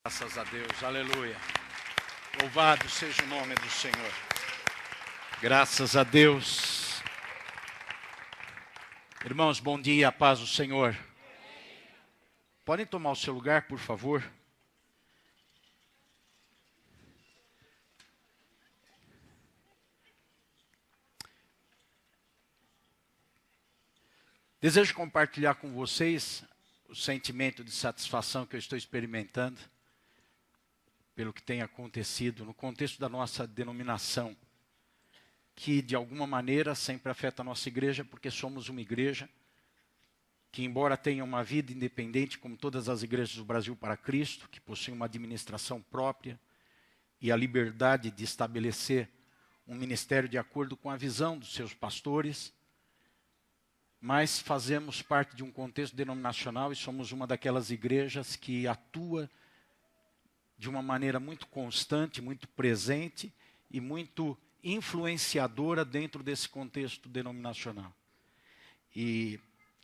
Graças a Deus, aleluia. Louvado seja o nome do Senhor. Graças a Deus. Irmãos, bom dia, a paz do Senhor. Podem tomar o seu lugar, por favor? Desejo compartilhar com vocês o sentimento de satisfação que eu estou experimentando pelo que tem acontecido no contexto da nossa denominação, que de alguma maneira sempre afeta a nossa igreja, porque somos uma igreja que, embora tenha uma vida independente, como todas as igrejas do Brasil para Cristo, que possui uma administração própria e a liberdade de estabelecer um ministério de acordo com a visão dos seus pastores, mas fazemos parte de um contexto denominacional e somos uma daquelas igrejas que atua de uma maneira muito constante, muito presente e muito influenciadora dentro desse contexto denominacional. E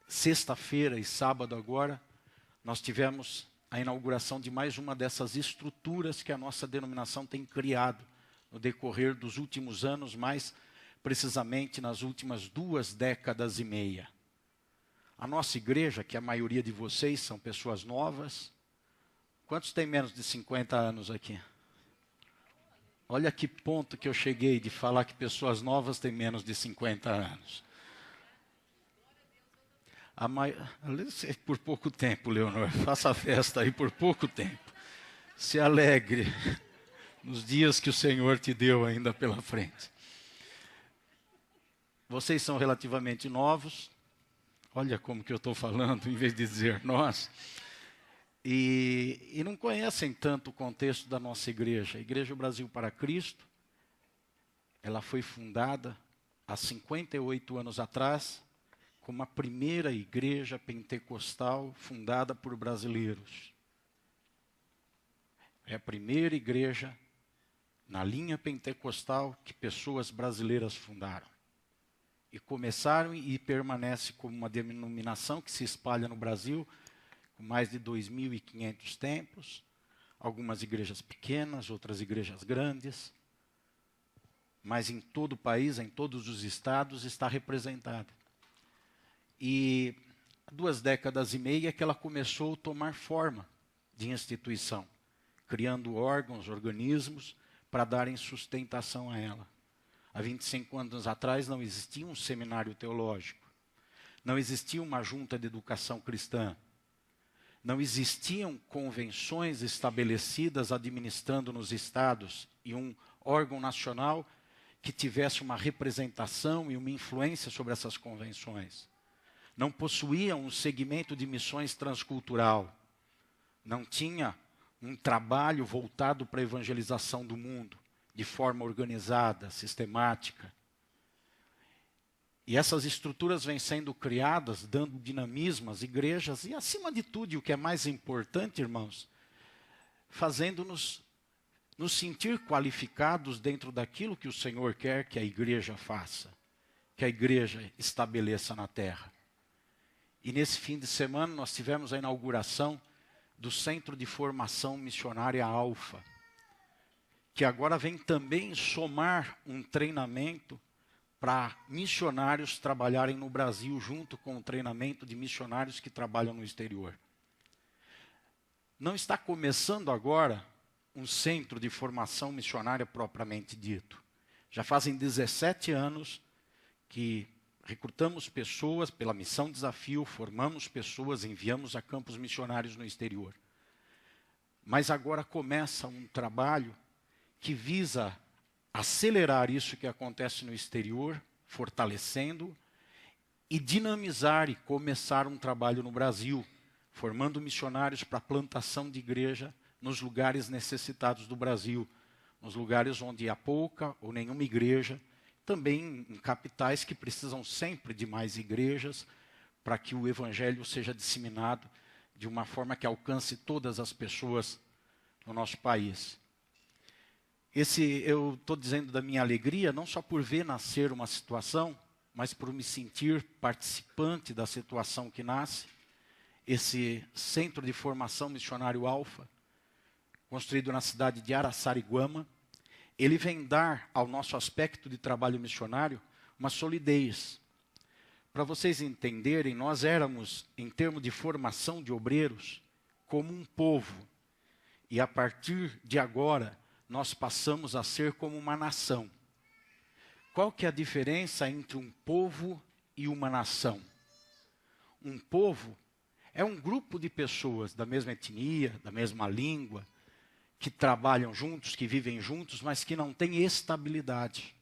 sexta-feira e sábado agora, nós tivemos a inauguração de mais uma dessas estruturas que a nossa denominação tem criado no decorrer dos últimos anos, mais precisamente nas últimas 2 décadas e meia. A nossa igreja, que a maioria de vocês são pessoas novas. Quantos têm menos de 50 anos aqui? Olha que ponto que eu cheguei de falar que pessoas novas têm menos de 50 anos. Por pouco tempo, Leonor. Faça a festa aí por pouco tempo. Se alegre nos dias que o Senhor te deu ainda pela frente. Vocês são relativamente novos. Olha como que eu estou falando, em vez de dizer nós. E não conhecem tanto o contexto da nossa igreja. A Igreja Brasil para Cristo, ela foi fundada há 58 anos atrás, como a primeira igreja pentecostal fundada por brasileiros. É a primeira igreja na linha pentecostal que pessoas brasileiras fundaram. E começaram e permanece como uma denominação que se espalha no Brasil, com mais de 2.500 templos, algumas igrejas pequenas, outras igrejas grandes, mas em todo o país, em todos os estados, está representada. E há 2 décadas e meia que ela começou a tomar forma de instituição, criando órgãos, organismos, para darem sustentação a ela. Há 25 anos atrás não existia um seminário teológico, não existia uma junta de educação cristã, não existiam convenções estabelecidas administrando nos estados e um órgão nacional que tivesse uma representação e uma influência sobre essas convenções. Não possuía um segmento de missões transcultural. Não tinha um trabalho voltado para a evangelização do mundo, de forma organizada, sistemática. E essas estruturas vêm sendo criadas, dando dinamismo às igrejas, e acima de tudo, e o que é mais importante, irmãos, fazendo-nos nos sentir qualificados dentro daquilo que o Senhor quer que a igreja faça, que a igreja estabeleça na terra. E nesse fim de semana nós tivemos a inauguração do Centro de Formação Missionária Alfa, que agora vem também somar um treinamento para missionários trabalharem no Brasil, junto com o treinamento de missionários que trabalham no exterior. Não está começando agora um centro de formação missionária propriamente dito. Já fazem 17 anos que recrutamos pessoas pela Missão Desafio, formamos pessoas, enviamos a campos missionários no exterior. Mas agora começa um trabalho que visa acelerar isso que acontece no exterior, fortalecendo e dinamizar e começar um trabalho no Brasil, formando missionários para a plantação de igreja nos lugares necessitados do Brasil, nos lugares onde há pouca ou nenhuma igreja, também em capitais que precisam sempre de mais igrejas para que o evangelho seja disseminado de uma forma que alcance todas as pessoas no nosso país. Eu estou dizendo da minha alegria, não só por ver nascer uma situação, mas por me sentir participante da situação que nasce. Esse Centro de Formação Missionário Alfa construído na cidade de Araçariguama, ele vem dar ao nosso aspecto de trabalho missionário uma solidez. Para vocês entenderem, nós éramos, em termos de formação de obreiros, como um povo. E a partir de agora, nós passamos a ser como uma nação. Qual que é a diferença entre um povo e uma nação? Um povo é um grupo de pessoas da mesma etnia, da mesma língua, que trabalham juntos, que vivem juntos, mas que não têm estabilidade.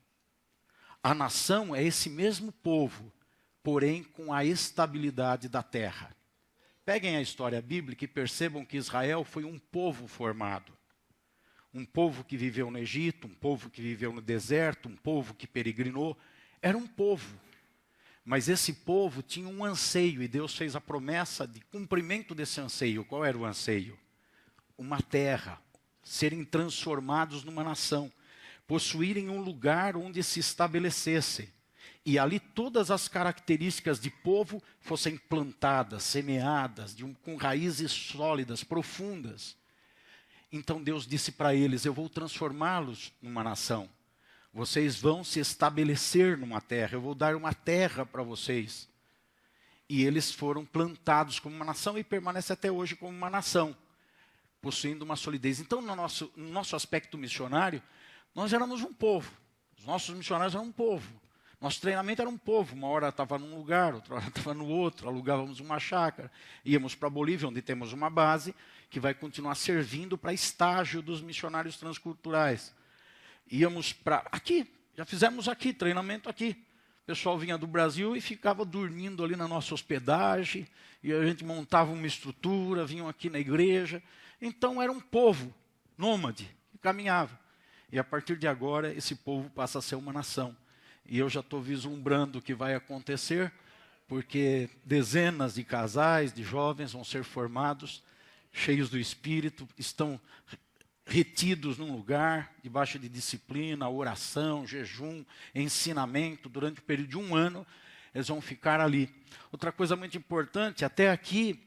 A nação é esse mesmo povo, porém com a estabilidade da terra. Peguem a história bíblica e percebam que Israel foi um povo formado. Um povo que viveu no Egito, um povo que viveu no deserto, um povo que peregrinou. Era um povo. Mas esse povo tinha um anseio, e Deus fez a promessa de cumprimento desse anseio. Qual era o anseio? Uma terra, serem transformados numa nação, possuírem um lugar onde se estabelecessem. E ali todas as características de povo fossem plantadas, semeadas, com raízes sólidas, profundas. Então Deus disse para eles, eu vou transformá-los numa nação. Vocês vão se estabelecer numa terra, eu vou dar uma terra para vocês. E eles foram plantados como uma nação e permanecem até hoje como uma nação, possuindo uma solidez. Então, no nosso aspecto missionário, nós éramos um povo. Os nossos missionários eram um povo. Nosso treinamento era um povo. Uma hora estava num lugar, outra hora estava no outro. Alugávamos uma chácara. Íamos para a Bolívia, onde temos uma base, que vai continuar servindo para estágio dos missionários transculturais. Íamos para aqui, já fizemos aqui, treinamento aqui. O pessoal vinha do Brasil e ficava dormindo ali na nossa hospedagem, e a gente montava uma estrutura, vinham aqui na igreja. Então era um povo nômade, que caminhava. E a partir de agora, esse povo passa a ser uma nação. E eu já estou vislumbrando o que vai acontecer, porque dezenas de casais, de jovens vão ser formados, cheios do Espírito, estão retidos num lugar, debaixo de disciplina, oração, jejum, ensinamento, durante o período de 1 ano, eles vão ficar ali. Outra coisa muito importante, até aqui,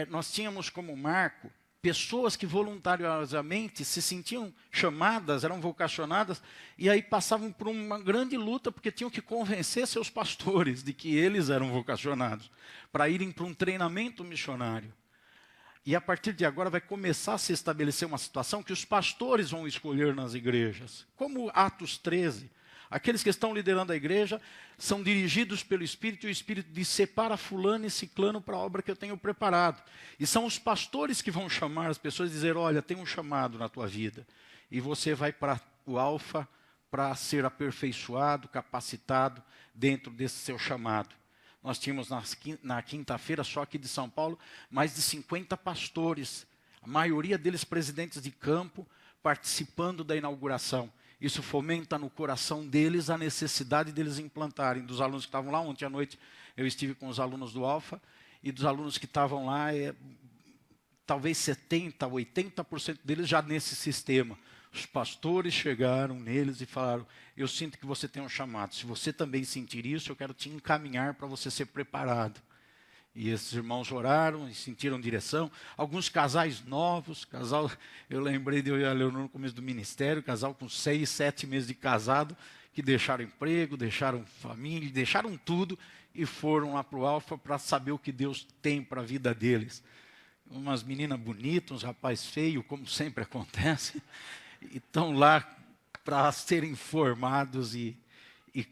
nós tínhamos como marco pessoas que voluntariosamente se sentiam chamadas, eram vocacionadas, e aí passavam por uma grande luta, porque tinham que convencer seus pastores de que eles eram vocacionados, para irem para um treinamento missionário. E a partir de agora vai começar a se estabelecer uma situação que os pastores vão escolher nas igrejas. Como Atos 13, aqueles que estão liderando a igreja são dirigidos pelo Espírito, e o Espírito diz, separa fulano e ciclano para a obra que eu tenho preparado. E são os pastores que vão chamar as pessoas e dizer, olha, tem um chamado na tua vida. E você vai para o Alfa para ser aperfeiçoado, capacitado dentro desse seu chamado. Nós tínhamos na quinta-feira, só aqui de São Paulo, mais de 50 pastores, a maioria deles presidentes de campo, participando da inauguração. Isso fomenta no coração deles a necessidade deles implantarem. Dos alunos que estavam lá, ontem à noite eu estive com os alunos do Alfa, e dos alunos que estavam lá, talvez 70%, 80% deles já nesse sistema. Os pastores chegaram neles e falaram, eu sinto que você tem um chamado. Se você também sentir isso, eu quero te encaminhar para você ser preparado. E esses irmãos oraram e sentiram direção. Alguns casais novos, eu lembrei de eu e a Leonor no começo do ministério, casal com 6, 7 meses de casado, que deixaram emprego, deixaram família, deixaram tudo e foram lá para o Alfa para saber o que Deus tem para a vida deles. Umas meninas bonitas, uns rapazes feios, como sempre acontece, e estão lá para serem formados e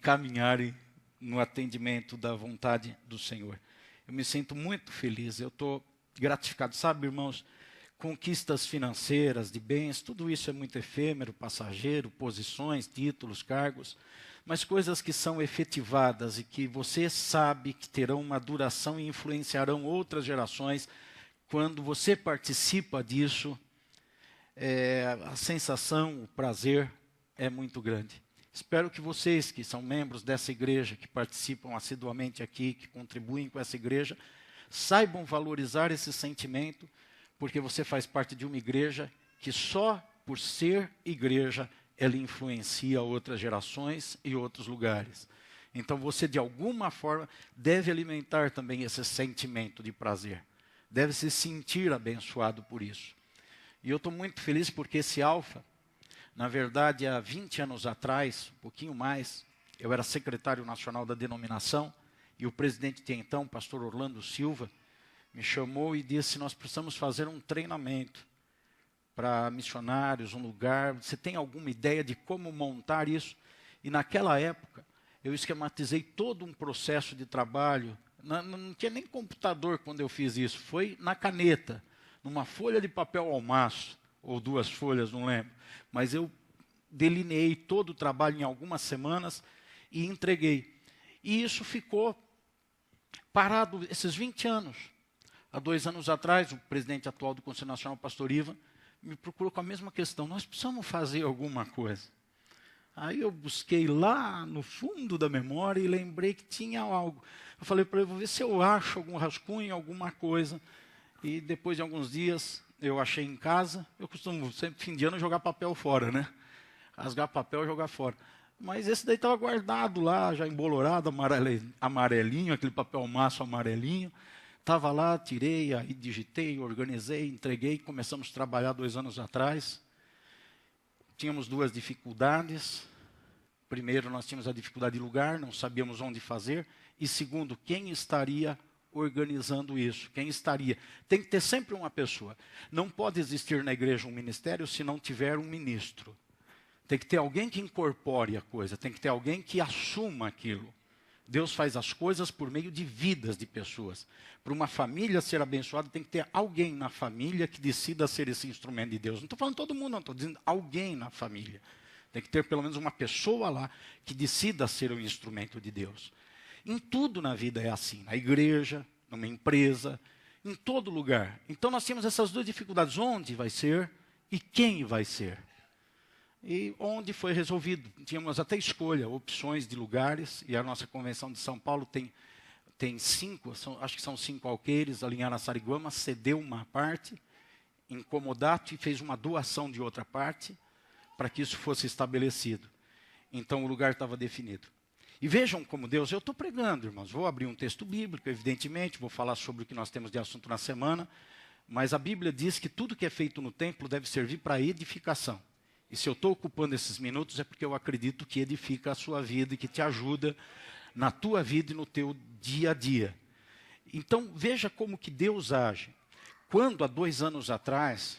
caminharem no atendimento da vontade do Senhor. Eu me sinto muito feliz, eu estou gratificado. Sabe, irmãos, conquistas financeiras, de bens, tudo isso é muito efêmero, passageiro, posições, títulos, cargos, mas coisas que são efetivadas e que você sabe que terão uma duração e influenciarão outras gerações, quando você participa disso, a sensação, o prazer é muito grande. Espero que vocês que são membros dessa igreja, que participam assiduamente aqui, que contribuem com essa igreja, saibam valorizar esse sentimento, porque você faz parte de uma igreja que só por ser igreja, ela influencia outras gerações e outros lugares. Então você, de alguma forma, deve alimentar também esse sentimento de prazer. Deve se sentir abençoado por isso. E eu estou muito feliz porque esse Alfa, na verdade, há 20 anos atrás, um pouquinho mais, eu era secretário nacional da denominação, e o presidente de então, o pastor Orlando Silva, me chamou e disse: nós precisamos fazer um treinamento para missionários, um lugar. Você tem alguma ideia de como montar isso? E naquela época, eu esquematizei todo um processo de trabalho. Não tinha nem computador quando eu fiz isso. Foi na caneta, numa folha de papel ao maço, ou 2 folhas, não lembro. Mas eu delineei todo o trabalho em algumas semanas e entreguei. E isso ficou parado esses 20 anos. Há 2 anos atrás, o presidente atual do Conselho Nacional, pastor Ivan, me procurou com a mesma questão: nós precisamos fazer alguma coisa. Aí eu busquei lá no fundo da memória e lembrei que tinha algo. Eu falei para ele: vou ver se eu acho algum rascunho, alguma coisa. E depois de alguns dias, eu achei em casa. Eu costumo sempre, fim de ano, jogar papel fora, né? Rasgar papel e jogar fora. Mas esse daí estava guardado lá, já embolorado, amarelinho, aquele papel maço amarelinho. Estava lá, tirei, aí digitei, organizei, entreguei. Começamos a trabalhar 2 anos atrás. Tínhamos 2 dificuldades. Primeiro, nós tínhamos a dificuldade de lugar, não sabíamos onde fazer. E segundo, quem estaria organizando isso? Quem estaria? Tem que ter sempre uma pessoa. Não pode existir na igreja um ministério se não tiver um ministro. Tem que ter alguém que incorpore a coisa, tem que ter alguém que assuma aquilo. Deus faz as coisas por meio de vidas de pessoas. Para uma família ser abençoada, tem que ter alguém na família que decida ser esse instrumento de Deus. Não estou falando todo mundo, não, estou dizendo alguém na família. Tem que ter pelo menos uma pessoa lá que decida ser o instrumento de Deus. Em tudo na vida é assim, na igreja, numa empresa, em todo lugar. Então nós temos essas 2 dificuldades: onde vai ser e quem vai ser. E onde foi resolvido, tínhamos até escolha, opções de lugares, e a nossa convenção de São Paulo tem 5, acho que são 5 alqueires, ali em Araçariguama, cedeu uma parte, em Comodato, e fez uma doação de outra parte, para que isso fosse estabelecido. Então o lugar estava definido. E vejam como Deus, eu estou pregando, irmãos, vou abrir um texto bíblico, evidentemente, vou falar sobre o que nós temos de assunto na semana, mas a Bíblia diz que tudo que é feito no templo deve servir para edificação. E se eu estou ocupando esses minutos é porque eu acredito que edifica a sua vida e que te ajuda na tua vida e no teu dia a dia. Então, veja como que Deus age. Quando, há 2 anos atrás,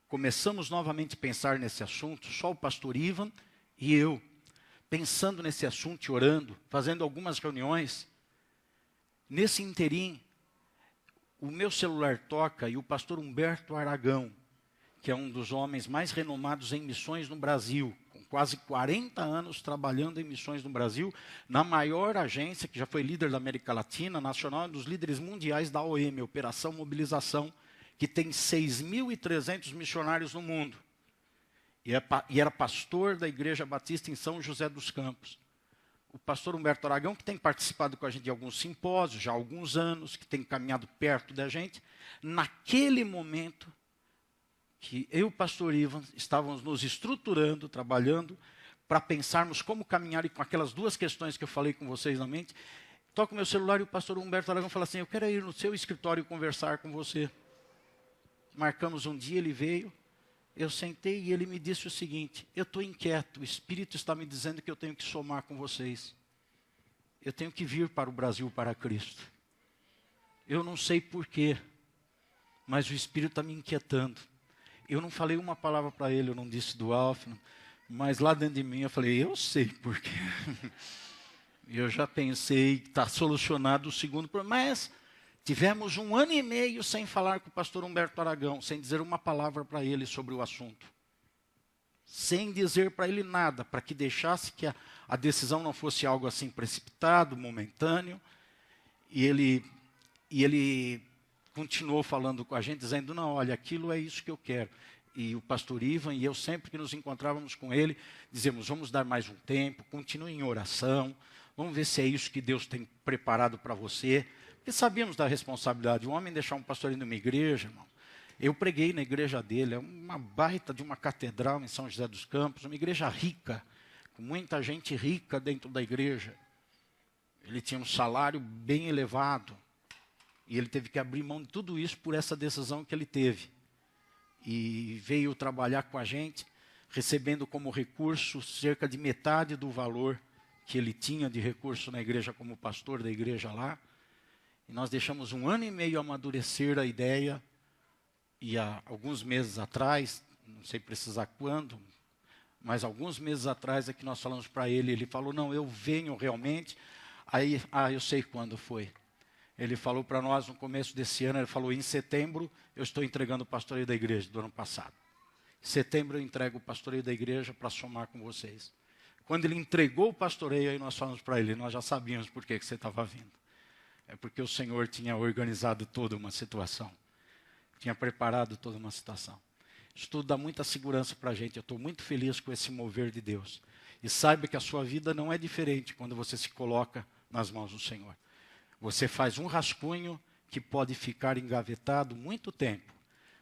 começamos novamente a pensar nesse assunto, só o pastor Ivan e eu, pensando nesse assunto e orando, fazendo algumas reuniões, nesse interim, o meu celular toca e o pastor Humberto Aragão, que é um dos homens mais renomados em missões no Brasil, com quase 40 anos trabalhando em missões no Brasil, na maior agência, que já foi líder da América Latina, nacional, dos líderes mundiais da OM, Operação Mobilização, que tem 6.300 missionários no mundo. E era pastor da Igreja Batista em São José dos Campos. O pastor Humberto Aragão, que tem participado com a gente de alguns simpósios, já há alguns anos, que tem caminhado perto da gente, naquele momento que eu e o pastor Ivan estávamos nos estruturando, trabalhando, para pensarmos como caminhar, e com aquelas 2 questões que eu falei com vocês na mente, toco meu celular e o pastor Humberto Aragão fala assim: eu quero ir no seu escritório conversar com você. Marcamos um dia, ele veio, eu sentei e ele me disse o seguinte: eu estou inquieto, o Espírito está me dizendo que eu tenho que somar com vocês. Eu tenho que vir para o Brasil para Cristo. Eu não sei porquê, mas o Espírito está me inquietando. Eu não falei uma palavra para ele, eu não disse do Alfa, mas lá dentro de mim eu falei: eu sei porquê. Eu já pensei que está solucionado o segundo problema, mas tivemos 1 ano e meio sem falar com o pastor Humberto Aragão, sem dizer uma palavra para ele sobre o assunto. Sem dizer para ele nada, para que deixasse que a decisão não fosse algo assim precipitado, momentâneo. E ele continuou falando com a gente, dizendo: não, olha, aquilo é isso que eu quero. E o pastor Ivan e eu, sempre que nos encontrávamos com ele, dizíamos: vamos dar mais um tempo, continue em oração, vamos ver se é isso que Deus tem preparado para você. Porque sabíamos da responsabilidade de um homem deixar um pastorinho numa igreja, irmão. Eu preguei na igreja dele, é uma baita de uma catedral em São José dos Campos, uma igreja rica, com muita gente rica dentro da igreja. Ele tinha um salário bem elevado. E ele teve que abrir mão de tudo isso por essa decisão que ele teve. e veio trabalhar com a gente, recebendo como recurso cerca de metade do valor que ele tinha de recurso na igreja como pastor da igreja lá. E nós deixamos 1 ano e meio amadurecer a ideia, e há alguns meses atrás, não sei precisar quando, mas alguns meses atrás é que nós falamos para ele, ele falou, não, eu venho realmente. Aí, eu sei quando foi. Ele falou para nós no começo desse ano, ele falou, em setembro eu estou entregando o pastoreio da igreja do ano passado. Em setembro eu entrego o pastoreio da igreja para somar com vocês. Quando ele entregou o pastoreio, aí nós falamos para ele, nós já sabíamos por que você estava vindo. É porque o Senhor tinha organizado toda uma situação. Tinha preparado toda uma situação. Isso tudo dá muita segurança para a gente. Eu estou muito feliz com esse mover de Deus. E saiba que a sua vida não é diferente quando você se coloca nas mãos do Senhor. Você faz um rascunho que pode ficar engavetado muito tempo.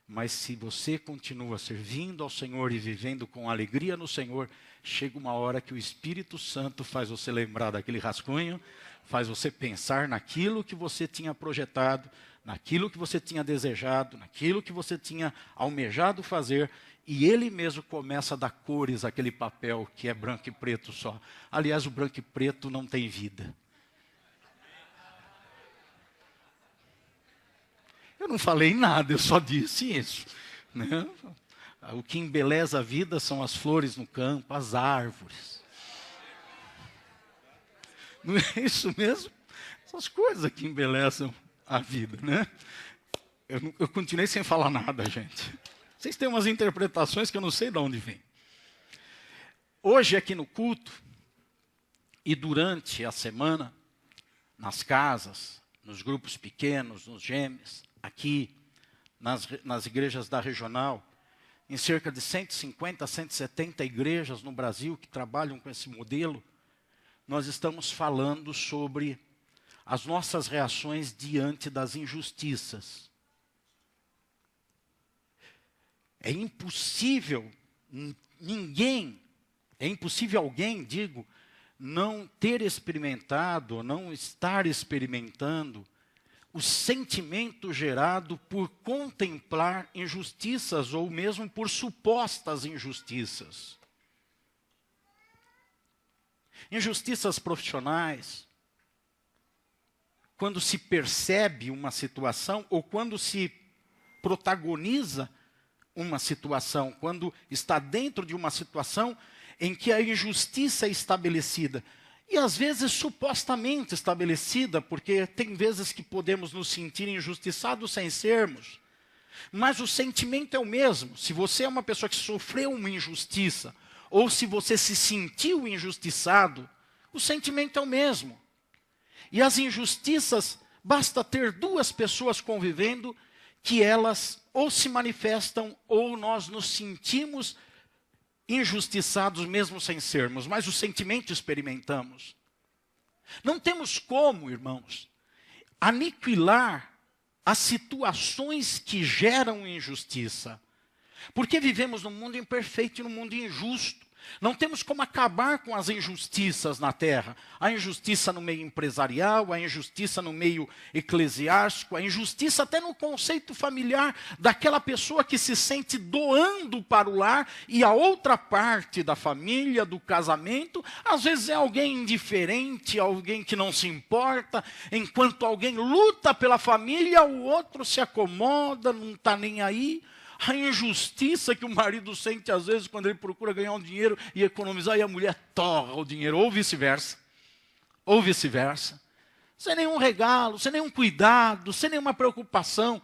Mas se você continua servindo ao Senhor e vivendo com alegria no Senhor, chega uma hora que o Espírito Santo faz você lembrar daquele rascunho, faz você pensar naquilo que você tinha projetado, naquilo que você tinha desejado, naquilo que você tinha almejado fazer, e Ele mesmo começa a dar cores àquele papel que é branco e preto só. Aliás, o branco e preto não tem vida. Eu não falei nada, eu só disse isso, né? O que embeleza a vida são as flores no campo, as árvores. Não é isso mesmo? Essas coisas que embelezam a vida, né? Eu continuei sem falar nada, gente. Vocês têm umas interpretações que eu não sei de onde vem. Hoje aqui no culto, e durante a semana, nas casas, nos grupos pequenos, nos gêmeos, aqui, nas igrejas da regional, em cerca de 150, 170 igrejas no Brasil que trabalham com esse modelo, nós estamos falando sobre as nossas reações diante das injustiças. É impossível alguém, digo, não ter experimentado, não estar experimentando o sentimento gerado por contemplar injustiças ou mesmo por supostas injustiças. Injustiças profissionais, quando se percebe uma situação ou quando se protagoniza uma situação, quando está dentro de uma situação em que a injustiça é estabelecida. E às vezes supostamente estabelecida, porque tem vezes que podemos nos sentir injustiçados sem sermos. Mas o sentimento é o mesmo. Se você é uma pessoa que sofreu uma injustiça, ou se você se sentiu injustiçado, o sentimento é o mesmo. E as injustiças, basta ter duas pessoas convivendo, que elas ou se manifestam, ou nós nos sentimos injustiçados mesmo sem sermos, mas o sentimento experimentamos. Não temos como, irmãos, aniquilar as situações que geram injustiça, porque vivemos num mundo imperfeito e num mundo injusto. Não temos como acabar com as injustiças na terra. A injustiça no meio empresarial, a injustiça no meio eclesiástico, a injustiça até no conceito familiar daquela pessoa que se sente doando para o lar e a outra parte da família, do casamento, às vezes é alguém indiferente, alguém que não se importa, enquanto alguém luta pela família, o outro se acomoda, não está nem aí. A injustiça que o marido sente às vezes quando ele procura ganhar um dinheiro e economizar e a mulher torra o dinheiro, ou vice-versa. Ou vice-versa. Sem nenhum regalo, sem nenhum cuidado, sem nenhuma preocupação.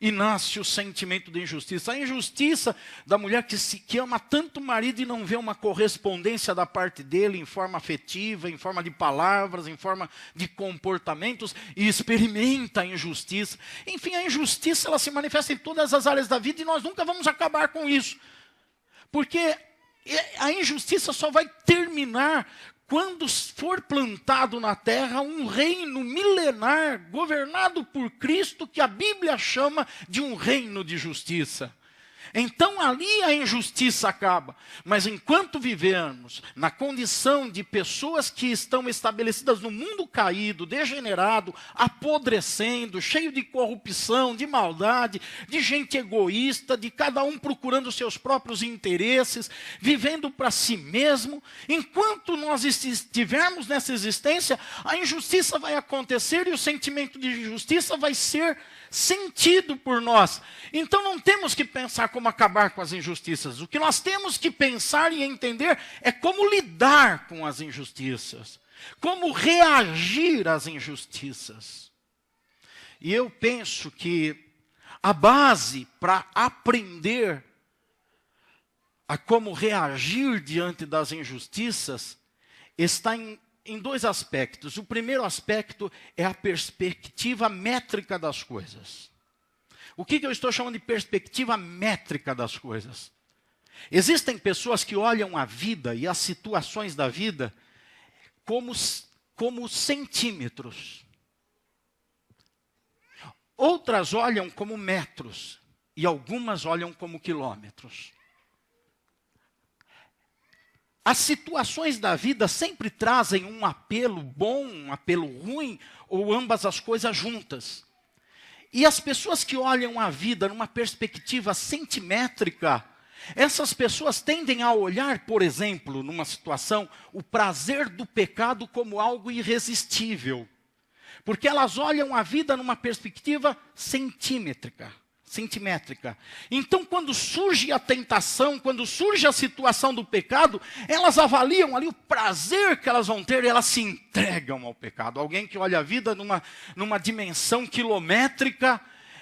E nasce o sentimento de injustiça. A injustiça da mulher que ama tanto o marido e não vê uma correspondência da parte dele em forma afetiva, em forma de palavras, em forma de comportamentos, e experimenta a injustiça. Enfim, a injustiça ela se manifesta em todas as áreas da vida e nós nunca vamos acabar com isso. Porque a injustiça só vai terminar quando for plantado na terra um reino milenar, governado por Cristo, que a Bíblia chama de um reino de justiça. Então ali a injustiça acaba. Mas enquanto vivermos na condição de pessoas que estão estabelecidas no mundo caído, degenerado, apodrecendo, cheio de corrupção, de maldade, de gente egoísta, de cada um procurando seus próprios interesses, vivendo para si mesmo, enquanto nós estivermos nessa existência, a injustiça vai acontecer e o sentimento de injustiça vai ser sentido por nós. Então não temos que pensar como acabar com as injustiças. O que nós temos que pensar e entender é como lidar com as injustiças. Como reagir às injustiças. E eu penso que a base para aprender a como reagir diante das injustiças está em dois aspectos. O primeiro aspecto é a perspectiva métrica das coisas. O que eu estou chamando de perspectiva métrica das coisas? Existem pessoas que olham a vida e as situações da vida como centímetros. Outras olham como metros e algumas olham como quilômetros. As situações da vida sempre trazem um apelo bom, um apelo ruim, ou ambas as coisas juntas. E as pessoas que olham a vida numa perspectiva centimétrica, essas pessoas tendem a olhar, por exemplo, numa situação, o prazer do pecado como algo irresistível. Porque elas olham a vida numa perspectiva centimétrica. Então, quando surge a tentação, quando surge a situação do pecado, elas avaliam ali o prazer que elas vão ter e elas se entregam ao pecado. Alguém que olha a vida numa dimensão quilométrica,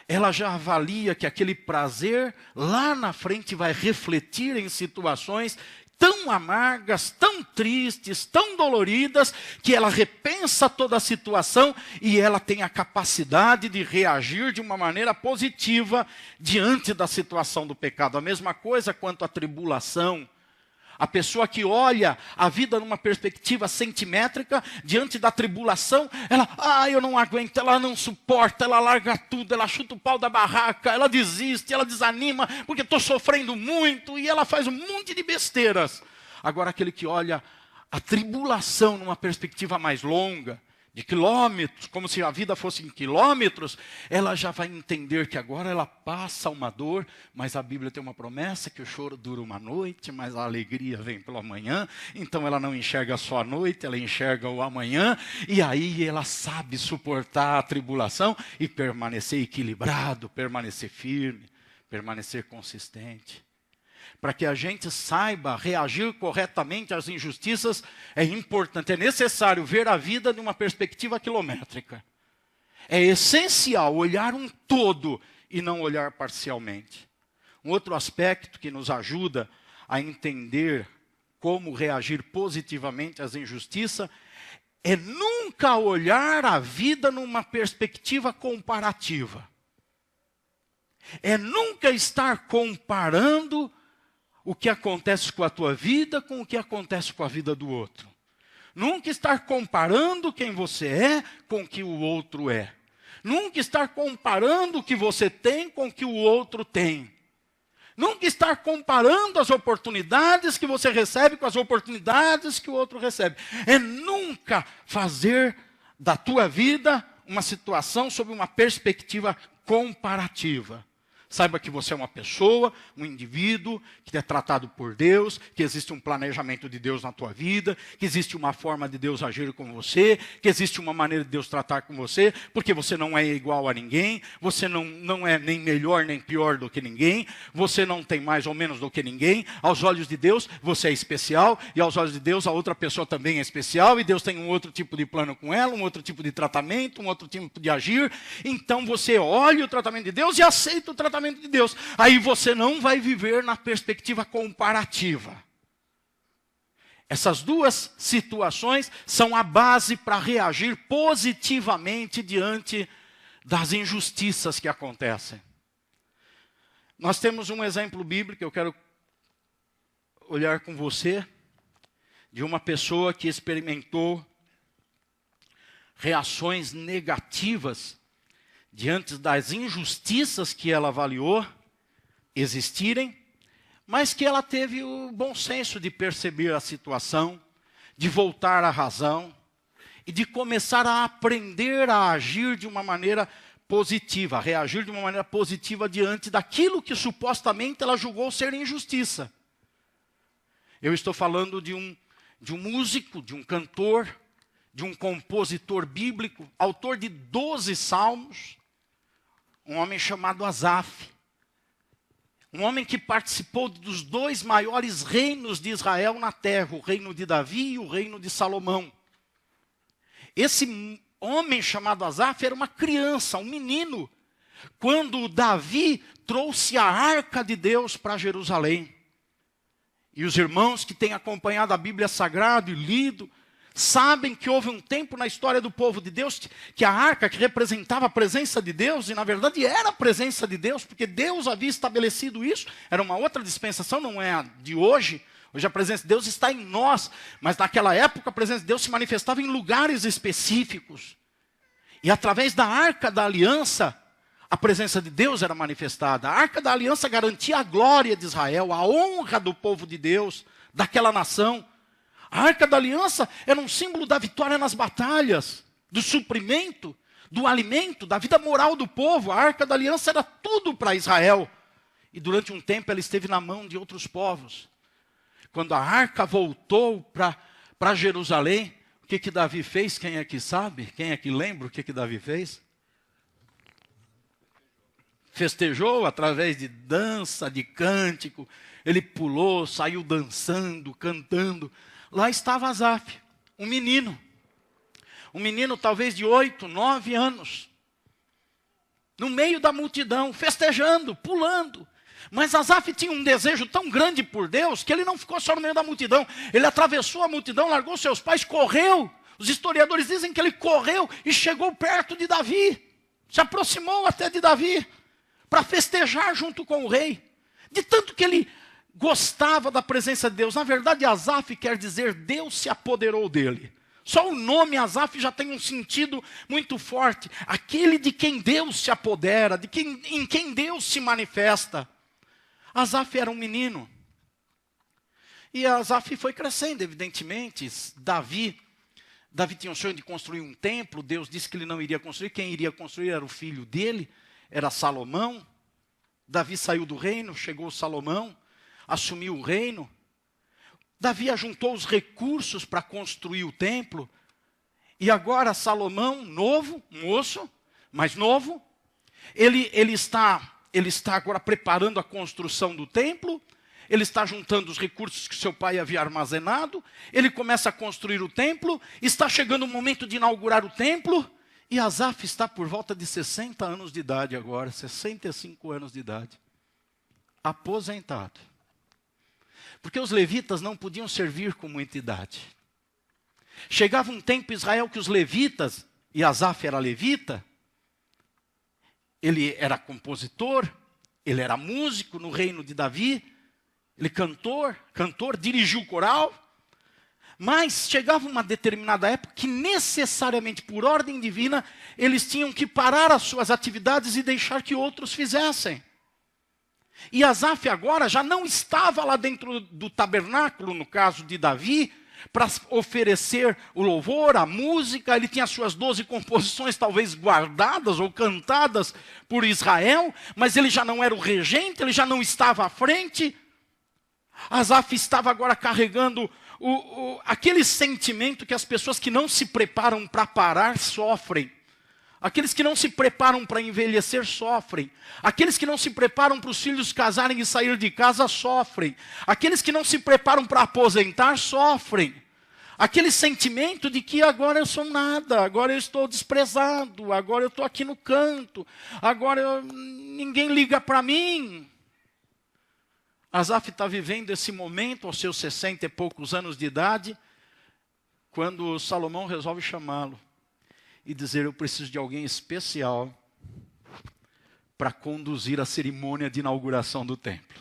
ela já avalia que aquele prazer lá na frente vai refletir em situações tão amargas, tão tristes, tão doloridas, que ela repensa toda a situação e ela tem a capacidade de reagir de uma maneira positiva diante da situação do pecado. A mesma coisa quanto à tribulação. A pessoa que olha a vida numa perspectiva centimétrica, diante da tribulação, ela, eu não aguento, ela não suporta, ela larga tudo, ela chuta o pau da barraca, ela desiste, ela desanima, porque estou sofrendo muito, e ela faz um monte de besteiras. Agora, aquele que olha a tribulação numa perspectiva mais longa, de quilômetros, como se a vida fosse em quilômetros, ela já vai entender que agora ela passa uma dor, mas a Bíblia tem uma promessa que o choro dura uma noite, mas a alegria vem pelo amanhã. Então ela não enxerga só a noite, ela enxerga o amanhã, e aí ela sabe suportar a tribulação e permanecer equilibrado, permanecer firme, permanecer consistente. Para que a gente saiba reagir corretamente às injustiças, é importante, é necessário ver a vida de uma perspectiva quilométrica. É essencial olhar um todo e não olhar parcialmente. Um outro aspecto que nos ajuda a entender como reagir positivamente às injustiças é nunca olhar a vida numa perspectiva comparativa. É nunca estar comparando o que acontece com a tua vida com o que acontece com a vida do outro. Nunca estar comparando quem você é com o que o outro é. Nunca estar comparando o que você tem com o que o outro tem. Nunca estar comparando as oportunidades que você recebe com as oportunidades que o outro recebe. É nunca fazer da tua vida uma situação sob uma perspectiva comparativa. Saiba que você é uma pessoa, um indivíduo, que é tratado por Deus, que existe um planejamento de Deus na tua vida, que existe uma forma de Deus agir com você, que existe uma maneira de Deus tratar com você, porque você não é igual a ninguém, você não é nem melhor nem pior do que ninguém, você não tem mais ou menos do que ninguém. Aos olhos de Deus, você é especial, e aos olhos de Deus, a outra pessoa também é especial, e Deus tem um outro tipo de plano com ela, um outro tipo de tratamento, um outro tipo de agir. Então você olha o tratamento de Deus e aceita o tratamento de Deus. Aí você não vai viver na perspectiva comparativa. Essas duas situações são a base para reagir positivamente diante das injustiças que acontecem. Nós temos um exemplo bíblico que eu quero olhar com você, de uma pessoa que experimentou reações negativas diante das injustiças que ela avaliou, existirem, mas que ela teve o bom senso de perceber a situação, de voltar à razão e de começar a aprender a agir de uma maneira positiva, a reagir de uma maneira positiva diante daquilo que supostamente ela julgou ser injustiça. Eu estou falando de um músico, de um cantor, de um compositor bíblico, autor de 12 salmos, um homem chamado Asaf. Um homem que participou dos 2 maiores reinos de Israel na terra, o reino de Davi e o reino de Salomão. Esse homem chamado Asaf era uma criança, um menino, quando Davi trouxe a arca de Deus para Jerusalém. E os irmãos que têm acompanhado a Bíblia Sagrada e lido, sabem que houve um tempo na história do povo de Deus que a arca, que representava a presença de Deus, e na verdade era a presença de Deus, porque Deus havia estabelecido isso, era uma outra dispensação, não é a de hoje. Hoje a presença de Deus está em nós, mas naquela época a presença de Deus se manifestava em lugares específicos. E através da arca da aliança, a presença de Deus era manifestada. A arca da aliança garantia a glória de Israel, a honra do povo de Deus, daquela nação. A arca da aliança era um símbolo da vitória nas batalhas, do suprimento, do alimento, da vida moral do povo. A arca da aliança era tudo para Israel. E durante um tempo ela esteve na mão de outros povos. Quando a arca voltou para Jerusalém, o que Davi fez? Quem é que sabe? Quem é que lembra o que Davi fez? Festejou através de dança, de cântico. Ele pulou, saiu dançando, cantando. Lá estava Asaf, um menino talvez de 8, 9 anos, no meio da multidão, festejando, pulando. Mas Asaf tinha um desejo tão grande por Deus, que ele não ficou só no meio da multidão. Ele atravessou a multidão, largou seus pais, correu. Os historiadores dizem que ele correu e chegou perto de Davi. Se aproximou até de Davi, para festejar junto com o rei. De tanto que ele gostava da presença de Deus. Na verdade, Asaf quer dizer Deus se apoderou dele. Só o nome Asaf já tem um sentido muito forte. Aquele de quem Deus se apodera, em quem Deus se manifesta. Asaf era um menino. E Asaf foi crescendo, evidentemente. Davi tinha um sonho de construir um templo. Deus disse que ele não iria construir. Quem iria construir era o filho dele, era Salomão. Davi saiu do reino, chegou Salomão, assumiu o reino. Davi ajuntou os recursos para construir o templo. E agora Salomão, novo, moço, mais novo, ele está agora preparando a construção do templo. Ele está juntando os recursos que seu pai havia armazenado. Ele começa a construir o templo. Está chegando o momento de inaugurar o templo. E Asaf está por volta de 60 anos de idade agora, 65 anos de idade. Aposentado. Porque os levitas não podiam servir como entidade. Chegava um tempo em Israel que os levitas, e Asaf era levita, ele era compositor, ele era músico no reino de Davi, ele cantor, dirigiu o coral, mas chegava uma determinada época que necessariamente, por ordem divina, eles tinham que parar as suas atividades e deixar que outros fizessem. E Asaf agora já não estava lá dentro do tabernáculo, no caso de Davi, para oferecer o louvor, a música. Ele tinha suas 12 composições talvez guardadas ou cantadas por Israel, mas ele já não era o regente, ele já não estava à frente. Asaf estava agora carregando aquele sentimento que as pessoas que não se preparam para parar sofrem. Aqueles que não se preparam para envelhecer sofrem. Aqueles que não se preparam para os filhos casarem e sair de casa sofrem. Aqueles que não se preparam para aposentar sofrem. Aquele sentimento de que agora eu sou nada, agora eu estou desprezado, agora eu estou aqui no canto, agora ninguém liga para mim. Asaf está vivendo esse momento aos seus 60 e poucos anos de idade, quando Salomão resolve chamá-lo e dizer: eu preciso de alguém especial para conduzir a cerimônia de inauguração do templo.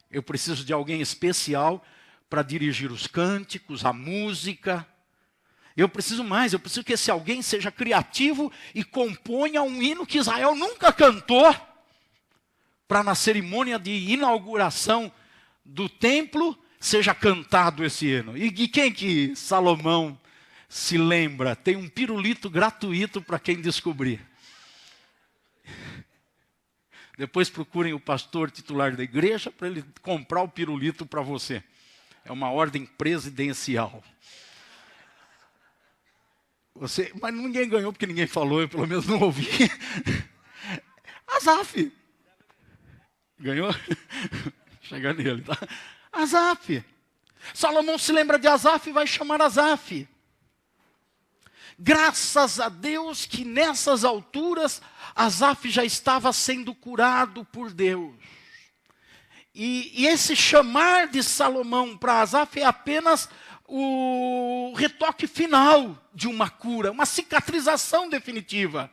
Eu preciso de alguém especial para dirigir os cânticos, a música. Eu preciso que esse alguém seja criativo e componha um hino que Israel nunca cantou, para na cerimônia de inauguração do templo seja cantado esse hino. E de quem que Salomão se lembra? Tem um pirulito gratuito para quem descobrir. Depois procurem o pastor titular da igreja para ele comprar o pirulito para você. É uma ordem presidencial. Mas ninguém ganhou porque ninguém falou, eu pelo menos não ouvi. Asaf. Ganhou? Chega nele, tá? Asaf. Salomão se lembra de Asaf e vai chamar Asaf. Graças a Deus que nessas alturas Asaf já estava sendo curado por Deus. E esse chamar de Salomão para Asaf é apenas o retoque final de uma cura, uma cicatrização definitiva.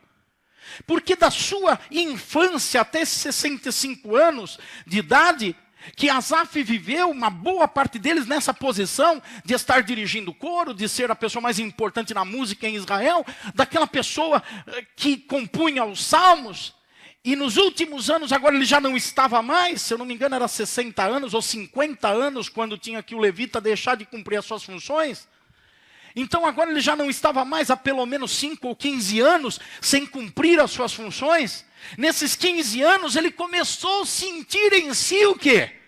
Porque da sua infância até 65 anos de idade, que Asaf viveu uma boa parte deles nessa posição de estar dirigindo o coro, de ser a pessoa mais importante na música em Israel, daquela pessoa que compunha os salmos, e nos últimos anos, agora ele já não estava mais, se eu não me engano era 60 anos ou 50 anos, quando tinha que o levita deixar de cumprir as suas funções. Então agora ele já não estava mais há pelo menos 5 ou 15 anos sem cumprir as suas funções. Nesses 15 anos ele começou a sentir em si o quê?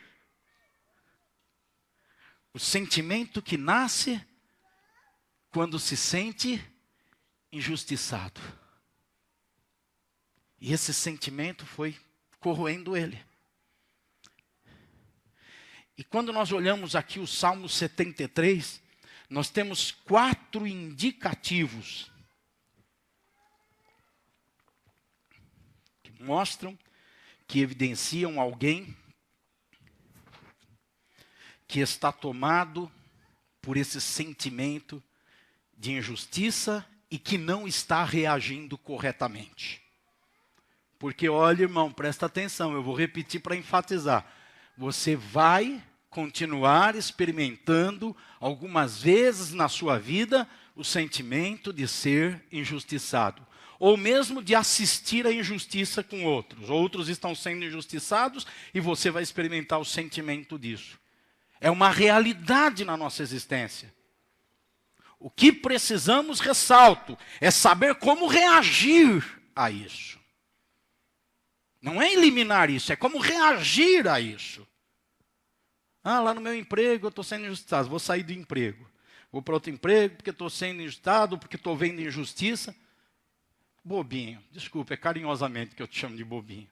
O sentimento que nasce quando se sente injustiçado. E esse sentimento foi corroendo ele. E quando nós olhamos aqui o Salmo 73, nós temos 4 indicativos que mostram, que evidenciam alguém que está tomado por esse sentimento de injustiça e que não está reagindo corretamente. Porque olha, irmão, presta atenção, eu vou repetir para enfatizar. Você vai continuar experimentando algumas vezes na sua vida o sentimento de ser injustiçado. Ou mesmo de assistir à injustiça com outros. Outros estão sendo injustiçados e você vai experimentar o sentimento disso. É uma realidade na nossa existência. O que precisamos, ressalto, é saber como reagir a isso. Não é eliminar isso, é como reagir a isso. Ah, lá no meu emprego eu estou sendo injustiçado, vou sair do emprego. Vou para outro emprego porque estou sendo injustiçado, porque estou vendo injustiça. Bobinho, desculpa, é carinhosamente que eu te chamo de bobinho.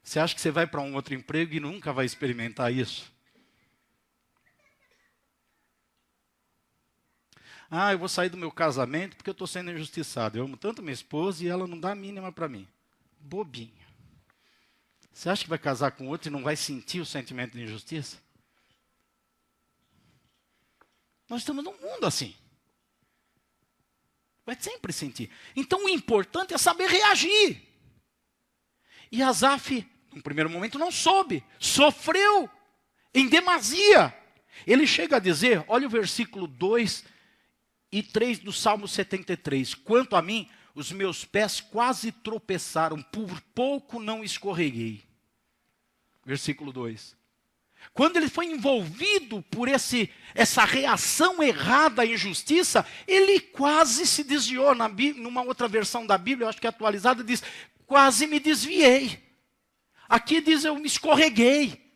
Você acha que você vai para um outro emprego e nunca vai experimentar isso? Ah, eu vou sair do meu casamento porque eu estou sendo injustiçado. Eu amo tanto minha esposa e ela não dá a mínima para mim. Bobinho. Você acha que vai casar com outro e não vai sentir o sentimento de injustiça? Nós estamos num mundo assim. Vai sempre sentir. Então o importante é saber reagir. E Asaf, no primeiro momento, não soube. Sofreu em demasia. Ele chega a dizer, olha o versículo 2 e 3 do Salmo 73. Quanto a mim, os meus pés quase tropeçaram, por pouco não escorreguei. Versículo 2. Quando ele foi envolvido por essa reação errada à injustiça, ele quase se desviou. Numa outra versão da Bíblia, eu acho que é atualizada, diz, quase me desviei. Aqui diz, eu me escorreguei.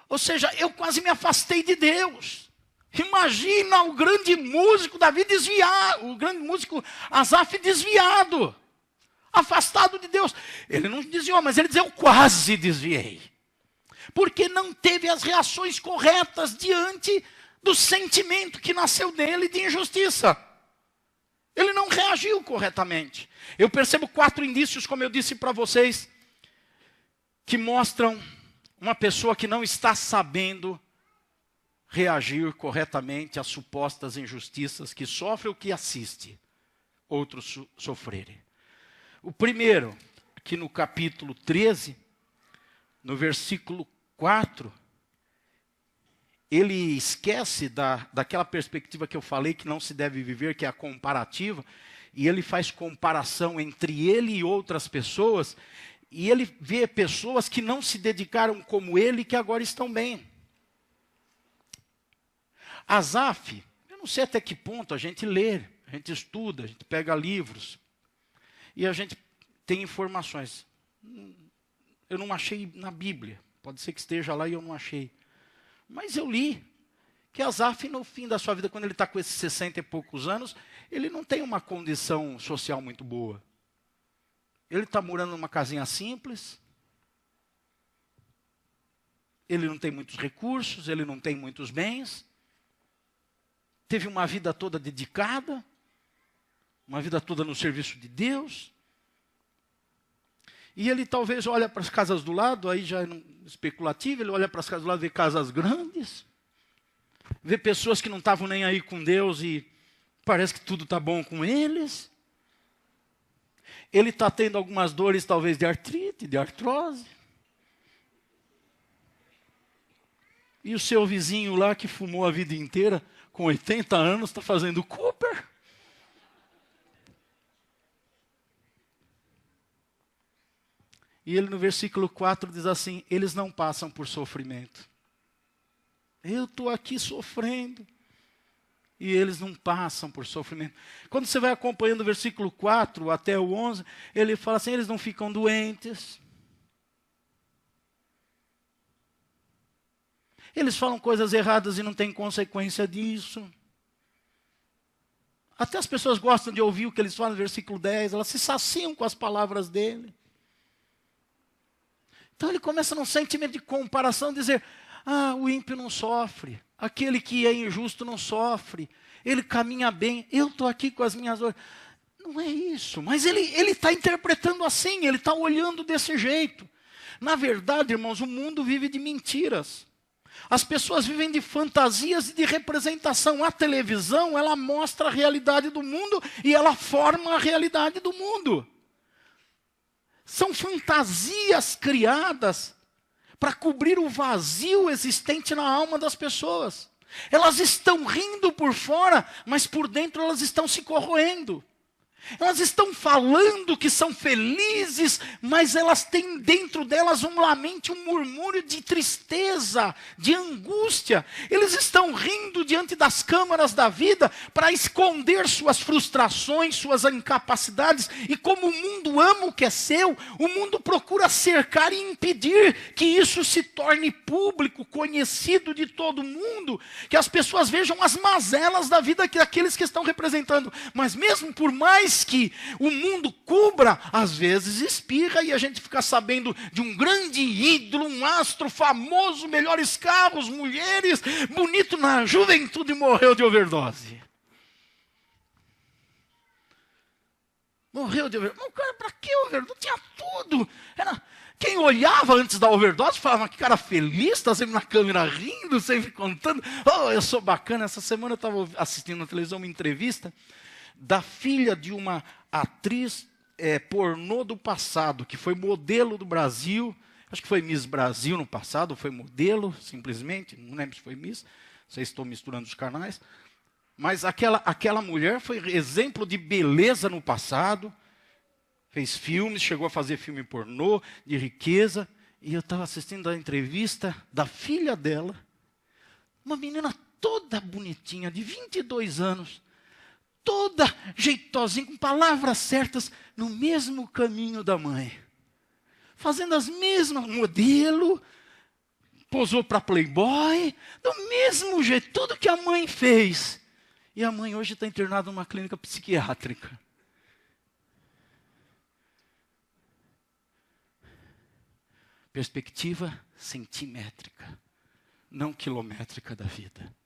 Ou seja, eu quase me afastei de Deus. Imagina o grande músico Davi desviar, o grande músico Asaf desviado, afastado de Deus. Ele não desviou, mas ele diz, eu quase desviei. Porque não teve as reações corretas diante do sentimento que nasceu dele de injustiça. Ele não reagiu corretamente. Eu percebo 4 indícios, como eu disse para vocês, que mostram uma pessoa que não está sabendo reagir corretamente às supostas injustiças que sofre ou que assiste outros sofrerem. O primeiro, aqui no capítulo 13, no versículo 4, ele esquece daquela perspectiva que eu falei que não se deve viver, que é a comparativa, e ele faz comparação entre ele e outras pessoas, E ele vê pessoas que não se dedicaram como ele, que agora estão bem. Asaf, eu não sei até que ponto a gente lê, a gente estuda, a gente pega livros, e a gente tem informações. Eu não achei na Bíblia, pode ser que esteja lá e eu não achei. Mas eu li que Asaf, no fim da sua vida, quando ele está com esses 60 e poucos anos, ele não tem uma condição social muito boa. Ele está morando numa casinha simples, ele não tem muitos recursos, ele não tem muitos bens, teve uma vida toda dedicada, uma vida toda no serviço de Deus, e ele talvez olha para as casas do lado, aí já é especulativo, ele olha para as casas do lado, vê casas grandes, vê pessoas que não estavam nem aí com Deus e parece que tudo está bom com eles. Ele está tendo algumas dores, talvez, de artrite, de artrose. E o seu vizinho lá, que fumou a vida inteira, com 80 anos, está fazendo Cooper. E ele no versículo 4 diz assim, eles não passam por sofrimento. Eu estou aqui sofrendo. E eles não passam por sofrimento. Quando você vai acompanhando o versículo 4 até o 11, ele fala assim, eles não ficam doentes. Eles falam coisas erradas e não tem consequência disso. Até as pessoas gostam de ouvir o que eles falam no versículo 10, elas se saciam com as palavras dele. Então ele começa num sentimento de comparação, dizer, o ímpio não sofre. Aquele que é injusto não sofre, ele caminha bem, eu estou aqui com as minhas dores. Não é isso, mas ele está interpretando assim, ele está olhando desse jeito. Na verdade, irmãos, o mundo vive de mentiras. As pessoas vivem de fantasias e de representação. A televisão, ela mostra a realidade do mundo e ela forma a realidade do mundo. São fantasias criadas para cobrir o vazio existente na alma das pessoas. Elas estão rindo por fora, mas por dentro elas estão se corroendo. Elas estão falando que são felizes, mas elas têm dentro delas um lamento, um murmúrio de tristeza, de angústia. Eles estão rindo diante das câmaras da vida para esconder suas frustrações, suas incapacidades. E como o mundo ama o que é seu, o mundo procura cercar e impedir que isso se torne público, conhecido de todo mundo, que as pessoas vejam as mazelas da vida daqueles que estão representando. Mas mesmo por mais que o mundo cubra, às vezes espirra e a gente fica sabendo de um grande ídolo, um astro famoso, melhores carros, mulheres, bonito na juventude, morreu de overdose. Morreu de overdose. Mas, cara, para que overdose? Tinha tudo. Quem olhava antes da overdose falava que cara feliz, está sempre na câmera rindo, sempre contando. Oh, eu sou bacana. Essa semana eu estava assistindo na televisão uma entrevista da filha de uma atriz pornô do passado, que foi modelo do Brasil, acho que foi Miss Brasil no passado, foi modelo, simplesmente, não lembro se foi Miss, não sei se estou misturando os canais, mas aquela mulher foi exemplo de beleza no passado, fez filmes, chegou a fazer filme pornô, de riqueza, e eu estava assistindo a entrevista da filha dela, uma menina toda bonitinha, de 22 anos, toda jeitosinha, com palavras certas, no mesmo caminho da mãe. Fazendo as mesmas, modelo, posou para Playboy, do mesmo jeito, tudo que a mãe fez. E a mãe hoje está internada numa clínica psiquiátrica. Perspectiva centimétrica, não quilométrica da vida.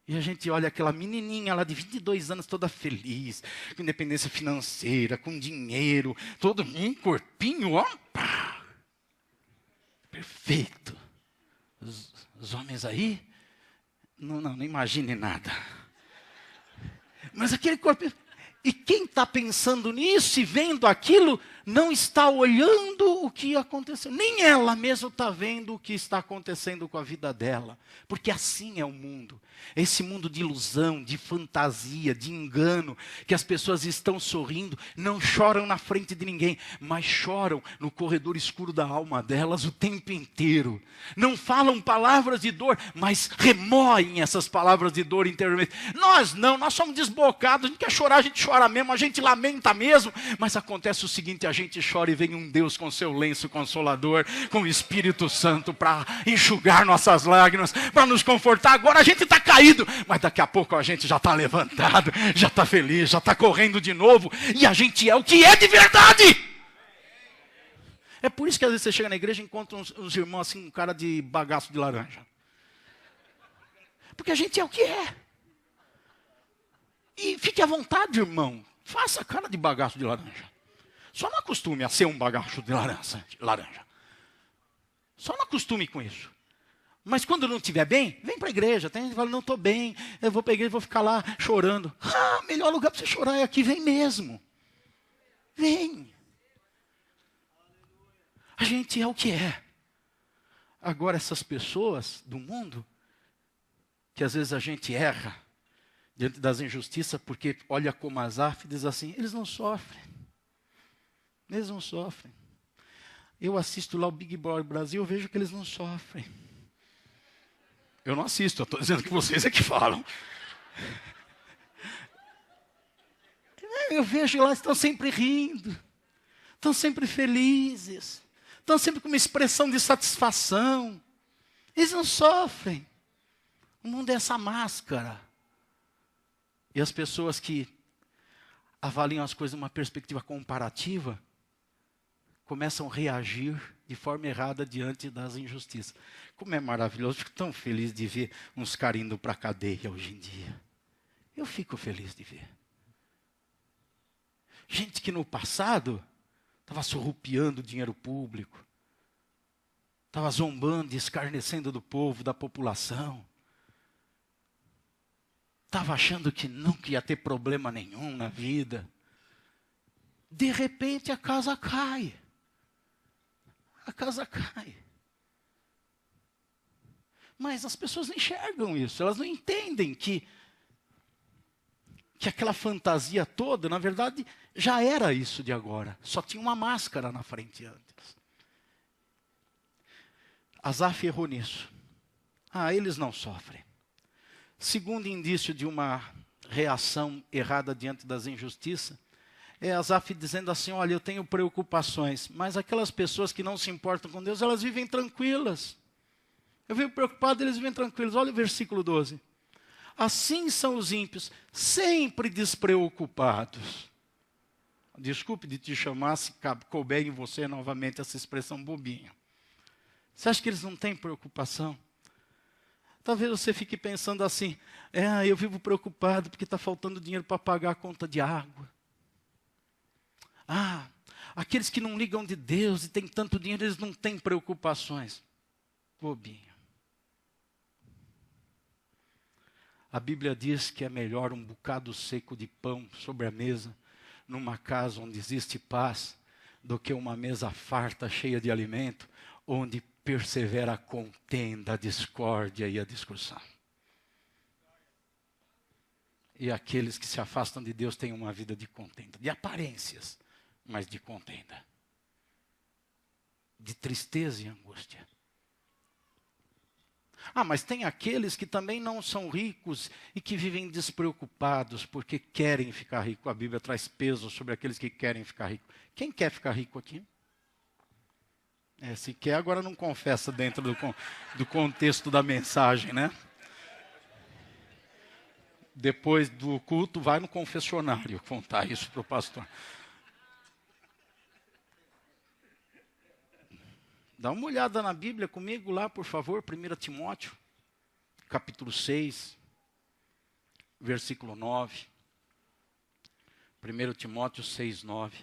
E a gente olha aquela menininha lá de 22 anos, toda feliz, com independência financeira, com dinheiro, todo um corpinho, ó, pá, perfeito. Os homens aí, não imagine nada. Mas aquele corpo... E quem está pensando nisso e vendo aquilo, não está olhando o que aconteceu. Nem ela mesma está vendo o que está acontecendo com a vida dela. Porque assim é o mundo. Esse mundo de ilusão, de fantasia, de engano, que as pessoas estão sorrindo, não choram na frente de ninguém, mas choram no corredor escuro da alma delas o tempo inteiro. Não falam palavras de dor, mas remoem essas palavras de dor interiormente. Nós não, nós somos desbocados, a gente quer chorar, a gente chora mesmo, a gente lamenta mesmo, mas acontece o seguinte, a gente chora e vem um Deus com seu lenço consolador, com o Espírito Santo para enxugar nossas lágrimas, para nos confortar. Agora a gente está caído, mas daqui a pouco a gente já está levantado, já está feliz, já está correndo de novo, e a gente é o que é de verdade. É por isso que às vezes você chega na igreja e encontra uns irmãos assim, um cara de bagaço de laranja. Porque a gente é o que é. E fique à vontade, irmão, faça a cara de bagaço de laranja. Só não acostume a ser um bagaço de laranja. Só não acostume com isso. Mas quando não estiver bem, vem para a igreja. Tem gente que fala, não estou bem, eu vou para a igreja e vou ficar lá chorando. Ah, melhor lugar para você chorar é aqui, vem mesmo. Vem. A gente é o que é. Agora essas pessoas do mundo, que às vezes a gente erra diante das injustiças, porque olha como Asaf e diz assim, eles não sofrem. Eles não sofrem. Eu assisto lá o Big Brother Brasil, eu vejo que eles não sofrem. Eu não assisto, eu estou dizendo que vocês é que falam. Eu vejo lá, estão sempre rindo, estão sempre felizes, estão sempre com uma expressão de satisfação. Eles não sofrem. O mundo é essa máscara. E as pessoas que avaliam as coisas numa perspectiva comparativa, começam a reagir de forma errada diante das injustiças. Como é maravilhoso, fico tão feliz de ver uns caras indo para a cadeia hoje em dia. Eu fico feliz de ver. Gente que no passado estava surrupiando dinheiro público, estava zombando e escarnecendo do povo, da população. Estava achando que nunca ia ter problema nenhum na vida. De repente a casa cai. A casa cai. Mas as pessoas não enxergam isso, elas não entendem que aquela fantasia toda, na verdade, já era isso de agora. Só tinha uma máscara na frente antes. Asaf errou nisso. Eles não sofrem. Segundo indício de uma reação errada diante das injustiças, é Asaf dizendo assim, olha, eu tenho preocupações, mas aquelas pessoas que não se importam com Deus, elas vivem tranquilas. Eu vivo preocupado, eles vivem tranquilos. Olha o versículo 12. Assim são os ímpios, sempre despreocupados. Desculpe de te chamar, se couber em você novamente essa expressão bobinha. Você acha que eles não têm preocupação? Talvez você fique pensando assim, eu vivo preocupado porque está faltando dinheiro para pagar a conta de água. Aqueles que não ligam de Deus e têm tanto dinheiro, eles não têm preocupações. Bobinho. A Bíblia diz que é melhor um bocado seco de pão sobre a mesa, numa casa onde existe paz, do que uma mesa farta, cheia de alimento, onde persevera a contenda, a discórdia e a discussão. E aqueles que se afastam de Deus têm uma vida de contenda, de aparências, mas de contenda, de tristeza e angústia. Mas tem aqueles que também não são ricos e que vivem despreocupados porque querem ficar ricos. A Bíblia traz peso sobre aqueles que querem ficar ricos. Quem quer ficar rico aqui? Se quer, agora não confessa dentro do contexto da mensagem, né? Depois do culto, vai no confessionário contar isso para o pastor. Dá uma olhada na Bíblia comigo lá, por favor, 1 Timóteo, capítulo 6, versículo 9. 1 Timóteo 6, 9.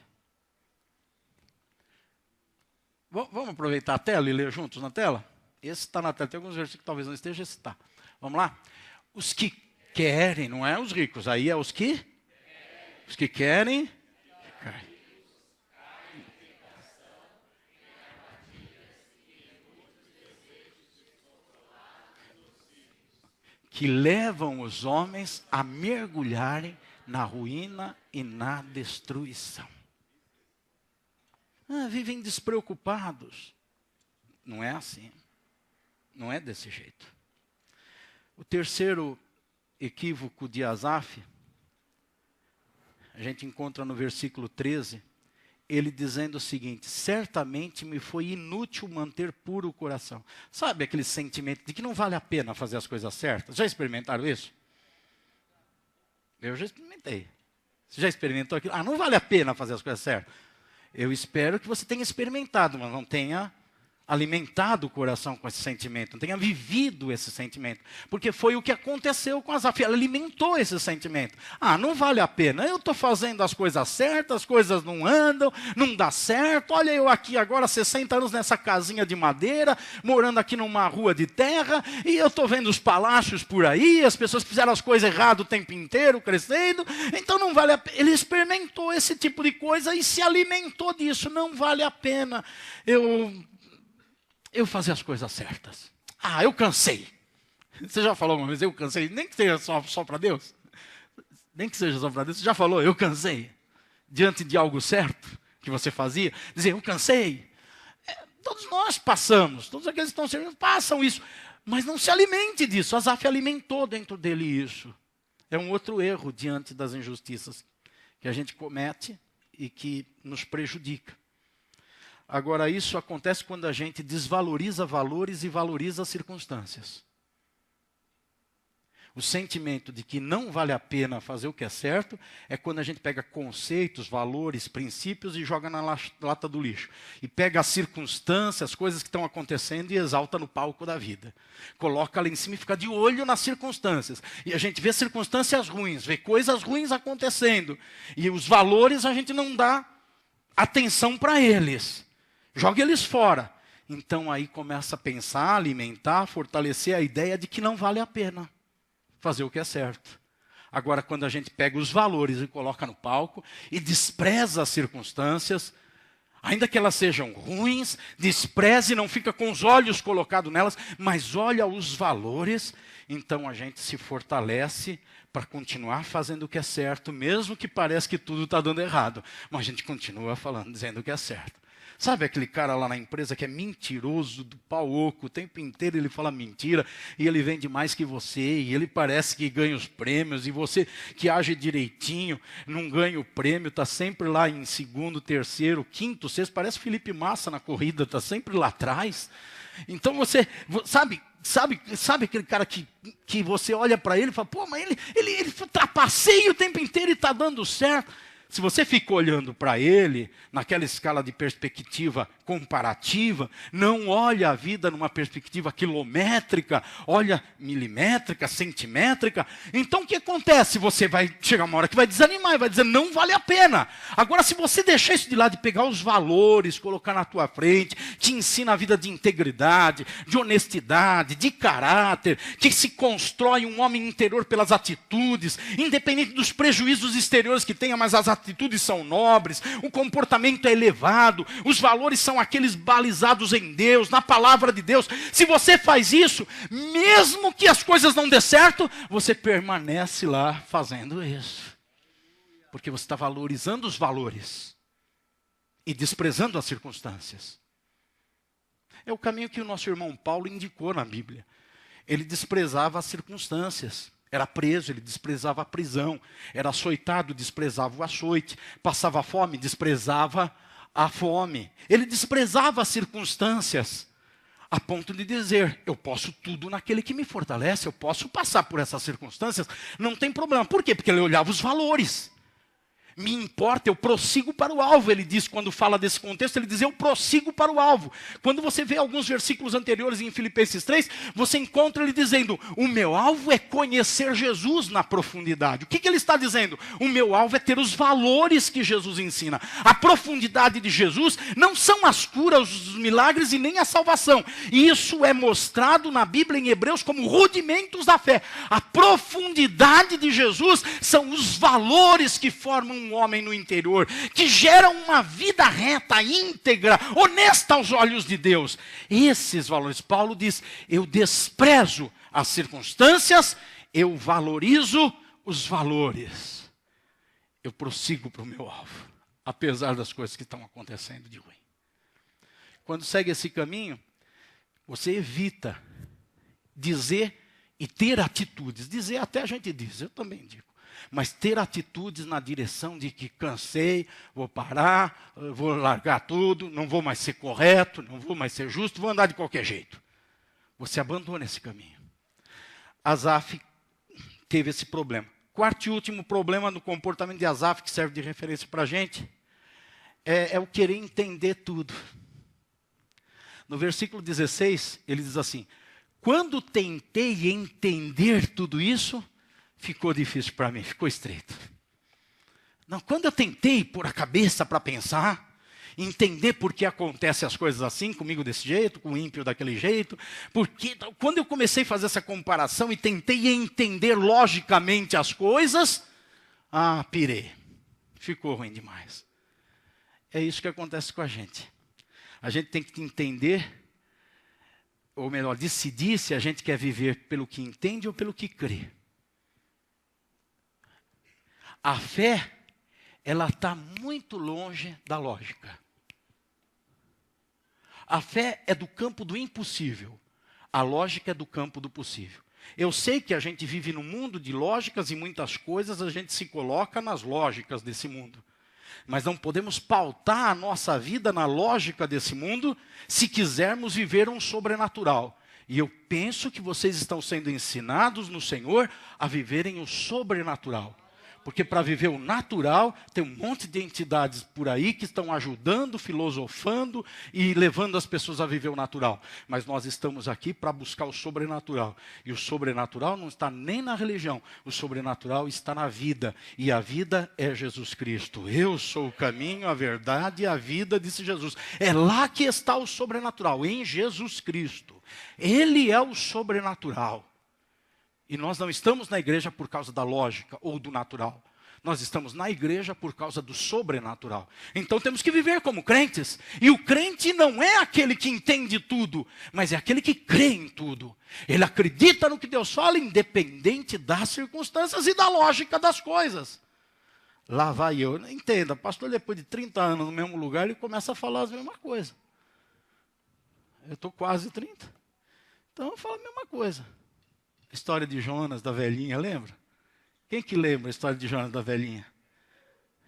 Vamos aproveitar a tela e ler juntos na tela? Esse está na tela, tem alguns versículos que talvez não esteja, esse está. Vamos lá? Os que querem, não é os ricos, aí é os que? Os que querem. que levam os homens a mergulharem na ruína e na destruição. Vivem despreocupados. Não é assim. Não é desse jeito. O terceiro equívoco de Asaf, a gente encontra no versículo 13, ele dizendo o seguinte: certamente me foi inútil manter puro o coração. Sabe aquele sentimento de que não vale a pena fazer as coisas certas? Já experimentaram isso? Eu já experimentei. Você já experimentou aquilo? Não vale a pena fazer as coisas certas. Eu espero que você tenha experimentado, mas não tenha alimentado o coração com esse sentimento, não tenha vivido esse sentimento. Porque foi o que aconteceu com Asaf. Ela alimentou esse sentimento. Não vale a pena. Eu estou fazendo as coisas certas, as coisas não andam, não dá certo. Olha eu aqui agora, 60 anos nessa casinha de madeira, morando aqui numa rua de terra, e eu estou vendo os palácios por aí, as pessoas fizeram as coisas erradas o tempo inteiro, crescendo, então não vale a pena. Ele experimentou esse tipo de coisa e se alimentou disso. Não vale a pena eu fazer as coisas certas. Eu cansei. Você já falou uma vez, eu cansei? Nem que seja só para Deus. Nem que seja só para Deus. Você já falou, eu cansei? Diante de algo certo que você fazia. Dizer, eu cansei. Todos nós passamos. Todos aqueles que estão servindo passam isso. Mas não se alimente disso. Asaf alimentou dentro dele isso. É um outro erro diante das injustiças que a gente comete e que nos prejudica. Agora, isso acontece quando a gente desvaloriza valores e valoriza circunstâncias. O sentimento de que não vale a pena fazer o que é certo é quando a gente pega conceitos, valores, princípios e joga na lata do lixo. E pega as circunstâncias, as coisas que estão acontecendo e exalta no palco da vida. Coloca lá em cima e fica de olho nas circunstâncias. E a gente vê circunstâncias ruins, vê coisas ruins acontecendo. E os valores a gente não dá atenção para eles. Joga eles fora. Então aí começa a pensar, alimentar, fortalecer a ideia de que não vale a pena fazer o que é certo. Agora, quando a gente pega os valores e coloca no palco e despreza as circunstâncias, ainda que elas sejam ruins, despreze e não fica com os olhos colocados nelas, mas olha os valores, então a gente se fortalece para continuar fazendo o que é certo, mesmo que pareça que tudo está dando errado. Mas a gente continua falando, dizendo o que é certo. Sabe aquele cara lá na empresa que é mentiroso, do pau oco, o tempo inteiro ele fala mentira, e ele vende mais que você, e ele parece que ganha os prêmios, e você que age direitinho, não ganha o prêmio, está sempre lá em segundo, terceiro, quinto, sexto, parece Felipe Massa na corrida, está sempre lá atrás. Então você, sabe aquele cara que você olha para ele e fala, pô, mas ele trapaceia o tempo inteiro e está dando certo. Se você fica olhando para ele, naquela escala de perspectiva comparativa, não olha a vida numa perspectiva quilométrica, olha milimétrica, centimétrica, então o que acontece? Você vai chegar uma hora que vai desanimar, e vai dizer, não vale a pena. Agora, se você deixar isso de lado e pegar os valores, colocar na tua frente, te ensina a vida de integridade, de honestidade, de caráter, que se constrói um homem interior pelas atitudes, independente dos prejuízos exteriores que tenha, mas as atitudes são nobres, o comportamento é elevado, os valores são aqueles balizados em Deus, na palavra de Deus. Se você faz isso, mesmo que as coisas não dê certo, você permanece lá fazendo isso. Porque você está valorizando os valores e desprezando as circunstâncias. É o caminho que o nosso irmão Paulo indicou na Bíblia. Ele desprezava as circunstâncias. Era preso, ele desprezava a prisão. Era açoitado, desprezava o açoite. Passava fome, desprezava a fome. Ele desprezava as circunstâncias, a ponto de dizer, eu posso tudo naquele que me fortalece, eu posso passar por essas circunstâncias, não tem problema. Por quê? Porque ele olhava os valores. Me importa, eu prossigo para o alvo, ele diz, quando fala desse contexto, ele diz, eu prossigo para o alvo. Quando você vê alguns versículos anteriores em Filipenses 3, você encontra ele dizendo, o meu alvo é conhecer Jesus na profundidade. O que ele está dizendo? O meu alvo é ter os valores que Jesus ensina. A profundidade de Jesus não são as curas, os milagres e nem a salvação. E isso é mostrado na Bíblia em Hebreus como rudimentos da fé. A profundidade de Jesus são os valores que formam um homem no interior, que gera uma vida reta, íntegra, honesta aos olhos de Deus. Esses valores, Paulo diz, eu desprezo as circunstâncias, eu valorizo os valores. Eu prossigo para o meu alvo, apesar das coisas que estão acontecendo de ruim. Quando segue esse caminho, você evita dizer e ter atitudes. Dizer até a gente diz, eu também digo. Mas ter atitudes na direção de que cansei, vou parar, vou largar tudo, não vou mais ser correto, não vou mais ser justo, vou andar de qualquer jeito. Você abandona esse caminho. Asaf teve esse problema. Quarto e último problema no comportamento de Asaf, que serve de referência para a gente, é o querer entender tudo. No versículo 16, ele diz assim, quando tentei entender tudo isso, ficou difícil para mim, ficou estreito. Não, quando eu tentei pôr a cabeça para pensar, entender por que acontecem as coisas assim, comigo desse jeito, com o ímpio daquele jeito, porque quando eu comecei a fazer essa comparação e tentei entender logicamente as coisas, pirei, ficou ruim demais. É isso que acontece com a gente. A gente tem que entender, ou melhor, decidir se a gente quer viver pelo que entende ou pelo que crê. A fé, ela está muito longe da lógica. A fé é do campo do impossível. A lógica é do campo do possível. Eu sei que a gente vive num mundo de lógicas e muitas coisas a gente se coloca nas lógicas desse mundo. Mas não podemos pautar a nossa vida na lógica desse mundo se quisermos viver um sobrenatural. E eu penso que vocês estão sendo ensinados no Senhor a viverem o sobrenatural. Porque para viver o natural, tem um monte de entidades por aí que estão ajudando, filosofando e levando as pessoas a viver o natural. Mas nós estamos aqui para buscar o sobrenatural. E o sobrenatural não está nem na religião. O sobrenatural está na vida. E a vida é Jesus Cristo. Eu sou o caminho, a verdade e a vida, disse Jesus. É lá que está o sobrenatural, em Jesus Cristo. Ele é o sobrenatural. E nós não estamos na igreja por causa da lógica ou do natural. Nós estamos na igreja por causa do sobrenatural. Então temos que viver como crentes. E o crente não é aquele que entende tudo, mas é aquele que crê em tudo. Ele acredita no que Deus fala, independente das circunstâncias e da lógica das coisas. Lá vai eu. Entenda, pastor, depois de 30 anos no mesmo lugar, ele começa a falar as mesmas coisas. Eu estou quase 30. Então eu falo a mesma coisa. História de Jonas, da velhinha, lembra? Quem que lembra a história de Jonas, da velhinha?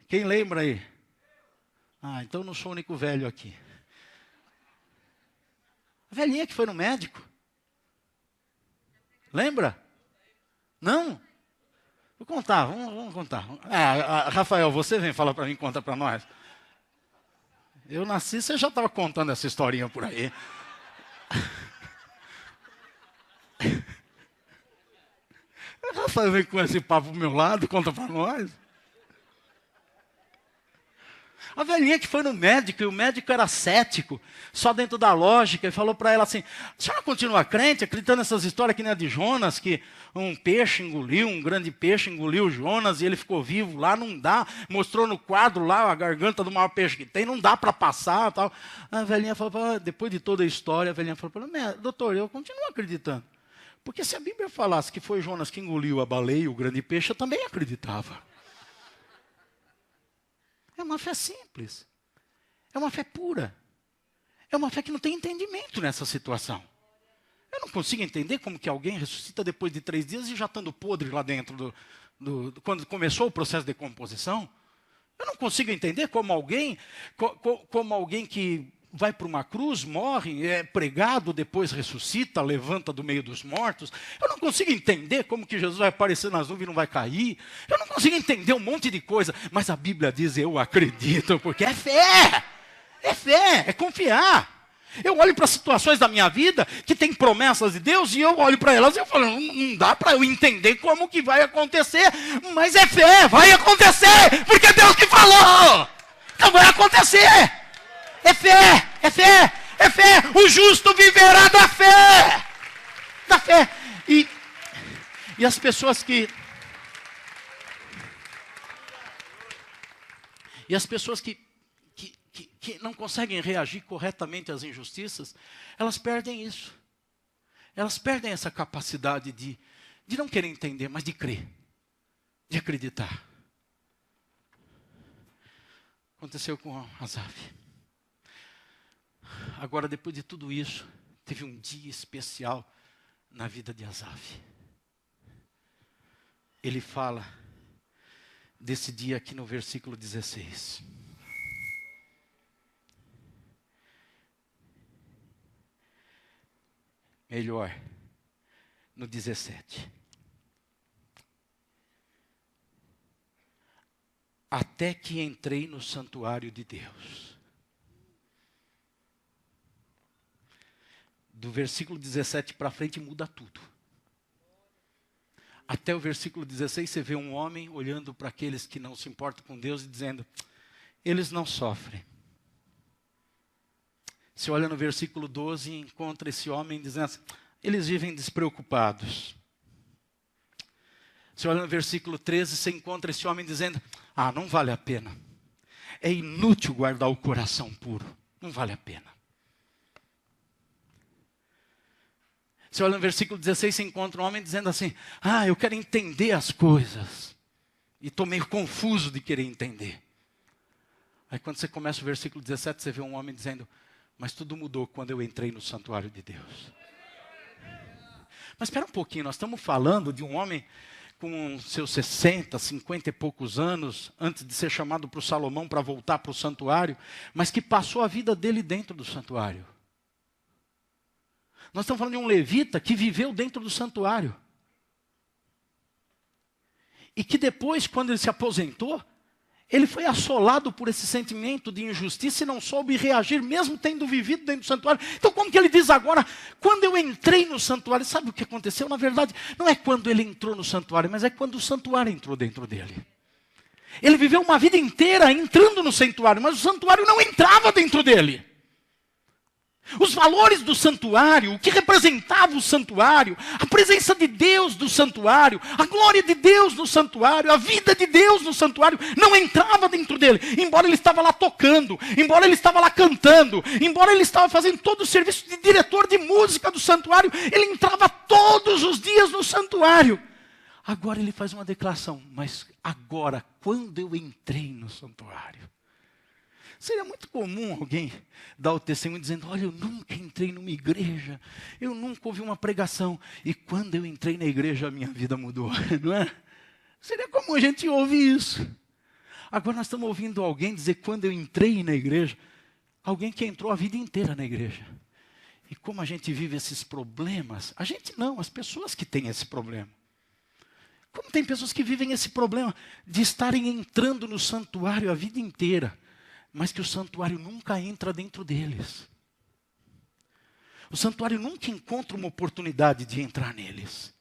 Quem lembra aí? Então não sou o único velho aqui. A velhinha que foi no médico. Lembra? Não? Vou contar, vamos contar. Rafael, você vem falar para mim, conta para nós. Eu nasci, você já estava contando essa historinha por aí. Rafael vem com esse papo pro meu lado, conta para nós. A velhinha que foi no médico, e o médico era cético, só dentro da lógica, e falou para ela assim, a senhora continua crente, acreditando nessas histórias que nem a de Jonas, que um grande peixe engoliu Jonas, e ele ficou vivo lá, não dá, mostrou no quadro lá a garganta do maior peixe que tem, não dá para passar, tal. A velhinha falou, depois de toda a história, a velhinha falou para ela, doutor, eu continuo acreditando. Porque se a Bíblia falasse que foi Jonas que engoliu a baleia, o grande peixe, eu também acreditava. É uma fé simples. É uma fé pura. É uma fé que não tem entendimento nessa situação. Eu não consigo entender como que alguém ressuscita depois de 3 dias e já estando podre lá dentro quando começou o processo de decomposição. Eu não consigo entender como alguém que vai para uma cruz, morre, é pregado, depois ressuscita, levanta do meio dos mortos. Eu não consigo entender como que Jesus vai aparecer nas nuvens e não vai cair. Eu não consigo entender um monte de coisa. Mas a Bíblia diz, eu acredito, porque é fé. É fé, é confiar. Eu olho para situações da minha vida que tem promessas de Deus e eu olho para elas e eu falo, não dá para eu entender como que vai acontecer. Mas é fé, vai acontecer, porque é Deus que falou. Então vai acontecer. É fé, é fé, é fé. O justo viverá da fé. Da fé. E as pessoas que E as pessoas que não conseguem reagir corretamente às injustiças, elas perdem isso. Elas perdem essa capacidade de não querer entender, mas de crer, de acreditar. Aconteceu com Asaf. Agora, depois de tudo isso, teve um dia especial na vida de Asaf. Ele fala desse dia aqui no versículo 16. Melhor, no 17. Até que entrei no santuário de Deus. Do versículo 17 para frente muda tudo. Até o versículo 16 você vê um homem olhando para aqueles que não se importam com Deus e dizendo, eles não sofrem. Você olha no versículo 12 e encontra esse homem dizendo assim, eles vivem despreocupados. Você olha no versículo 13 e você encontra esse homem dizendo, não vale a pena. É inútil guardar o coração puro. Não vale a pena. Você olha no versículo 16 e você encontra um homem dizendo assim, eu quero entender as coisas. E estou meio confuso de querer entender. Aí quando você começa o versículo 17, você vê um homem dizendo, mas tudo mudou quando eu entrei no santuário de Deus. Mas espera um pouquinho, nós estamos falando de um homem com seus 60, 50 e poucos anos, antes de ser chamado para o Salomão para voltar para o santuário, mas que passou a vida dele dentro do santuário. Nós estamos falando de um levita que viveu dentro do santuário. E que depois, quando ele se aposentou, ele foi assolado por esse sentimento de injustiça e não soube reagir, mesmo tendo vivido dentro do santuário. Então, como que ele diz agora, quando eu entrei no santuário, sabe o que aconteceu? Na verdade, não é quando ele entrou no santuário, mas é quando o santuário entrou dentro dele. Ele viveu uma vida inteira entrando no santuário, mas o santuário não entrava dentro dele. Os valores do santuário, o que representava o santuário, a presença de Deus do santuário, a glória de Deus no santuário, a vida de Deus no santuário, não entrava dentro dele. Embora ele estava lá tocando, embora ele estava lá cantando, embora ele estava fazendo todo o serviço de diretor de música do santuário, ele entrava todos os dias no santuário. Agora ele faz uma declaração, mas agora, quando eu entrei no santuário, seria muito comum alguém dar o testemunho dizendo, olha, eu nunca entrei numa igreja, eu nunca ouvi uma pregação, e quando eu entrei na igreja a minha vida mudou, não é? Seria comum a gente ouvir isso. Agora nós estamos ouvindo alguém dizer, quando eu entrei na igreja, alguém que entrou a vida inteira na igreja. E como a gente vive esses problemas, a gente não, as pessoas que têm esse problema. Como tem pessoas que vivem esse problema de estarem entrando no santuário a vida inteira, mas que o santuário nunca entra dentro deles. O santuário nunca encontra uma oportunidade de entrar neles.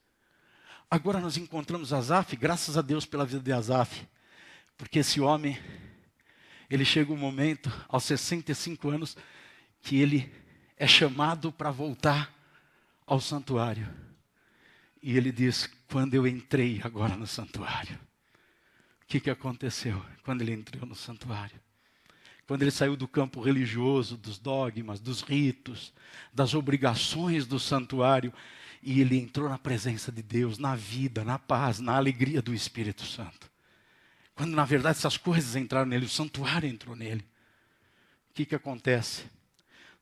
Agora nós encontramos Asaf, graças a Deus pela vida de Asaf, porque esse homem, ele chega um momento, aos 65 anos, que ele é chamado para voltar ao santuário. E ele diz, quando eu entrei agora no santuário, o que aconteceu quando ele entrou no santuário? Quando ele saiu do campo religioso, dos dogmas, dos ritos, das obrigações do santuário, e ele entrou na presença de Deus, na vida, na paz, na alegria do Espírito Santo. Quando na verdade essas coisas entraram nele, o santuário entrou nele. O que acontece?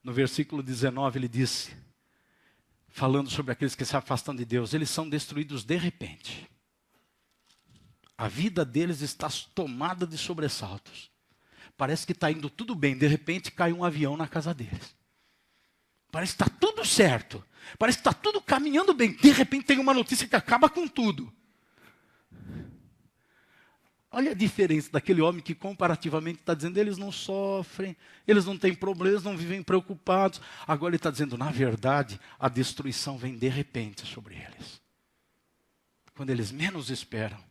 No versículo 19 ele disse, falando sobre aqueles que se afastam de Deus, eles são destruídos de repente. A vida deles está tomada de sobressaltos. Parece que está indo tudo bem, de repente cai um avião na casa deles. Parece que está tudo certo, parece que está tudo caminhando bem, de repente tem uma notícia que acaba com tudo. Olha a diferença daquele homem que comparativamente está dizendo, eles não sofrem, eles não têm problemas, não vivem preocupados. Agora ele está dizendo, na verdade, a destruição vem de repente sobre eles. Quando eles menos esperam,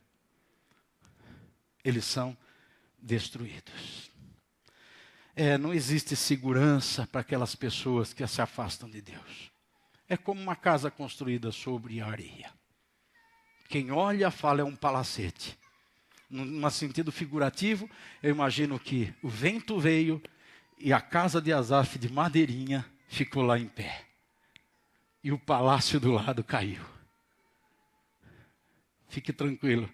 eles são destruídos. Não existe segurança para aquelas pessoas que se afastam de Deus. É como uma casa construída sobre areia. Quem olha fala é um palacete. num sentido figurativo, eu imagino que o vento veio e a casa de Asaf de madeirinha ficou lá em pé. E o palácio do lado caiu. Fique tranquilo.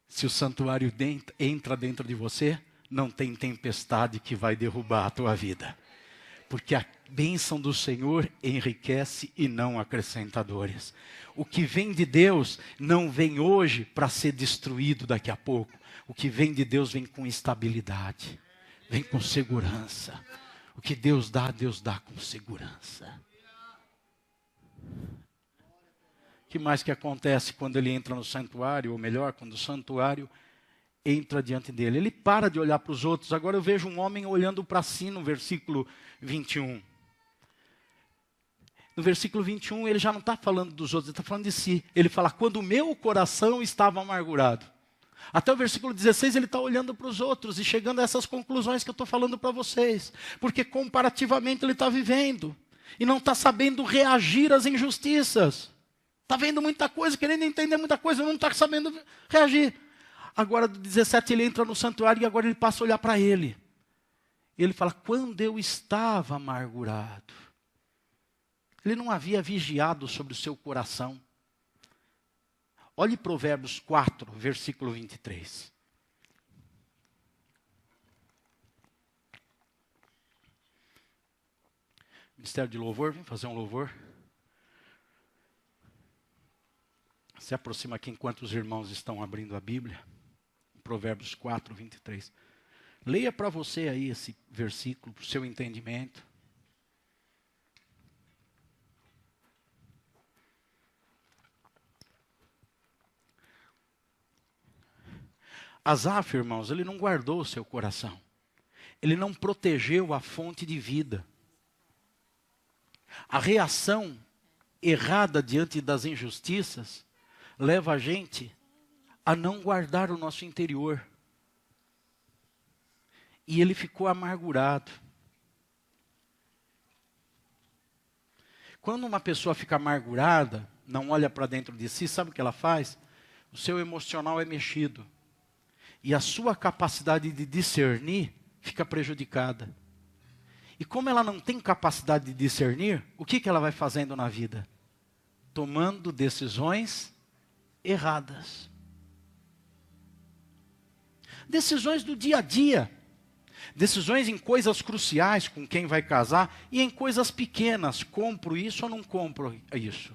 Se o santuário entra dentro de você, não tem tempestade que vai derrubar a tua vida. Porque a bênção do Senhor enriquece e não acrescenta dores. O que vem de Deus não vem hoje para ser destruído daqui a pouco. O que vem de Deus vem com estabilidade, vem com segurança. O que Deus dá com segurança. O que mais que acontece quando ele entra no santuário, ou melhor, quando o santuário entra diante dele? Ele para de olhar para os outros. Agora eu vejo um homem olhando para si no versículo 21. No versículo 21 ele já não está falando dos outros, ele está falando de si. Ele fala, quando o meu coração estava amargurado. Até o versículo 16 ele está olhando para os outros e chegando a essas conclusões que eu estou falando para vocês. Porque comparativamente ele está vivendo. E não está sabendo reagir às injustiças. Está vendo muita coisa, querendo entender muita coisa, não está sabendo reagir. Agora, do 17, ele entra no santuário e agora ele passa a olhar para ele. Ele fala, quando eu estava amargurado. Ele não havia vigiado sobre o seu coração. Olhe Provérbios 4, versículo 23. Ministério de louvor, vem fazer um louvor. Se aproxima aqui enquanto os irmãos estão abrindo a Bíblia. Provérbios 4, 23. Leia para você aí esse versículo, para o seu entendimento. Asaf, irmãos, ele não guardou o seu coração. Ele não protegeu a fonte de vida. A reação errada diante das injustiças leva a gente a não guardar o nosso interior. E ele ficou amargurado. Quando uma pessoa fica amargurada, não olha para dentro de si, sabe o que ela faz? O seu emocional é mexido. E a sua capacidade de discernir fica prejudicada. E como ela não tem capacidade de discernir, o que ela vai fazendo na vida? Tomando decisões erradas. Decisões do dia a dia. Decisões em coisas cruciais, com quem vai casar, e em coisas pequenas, compro isso ou não compro isso.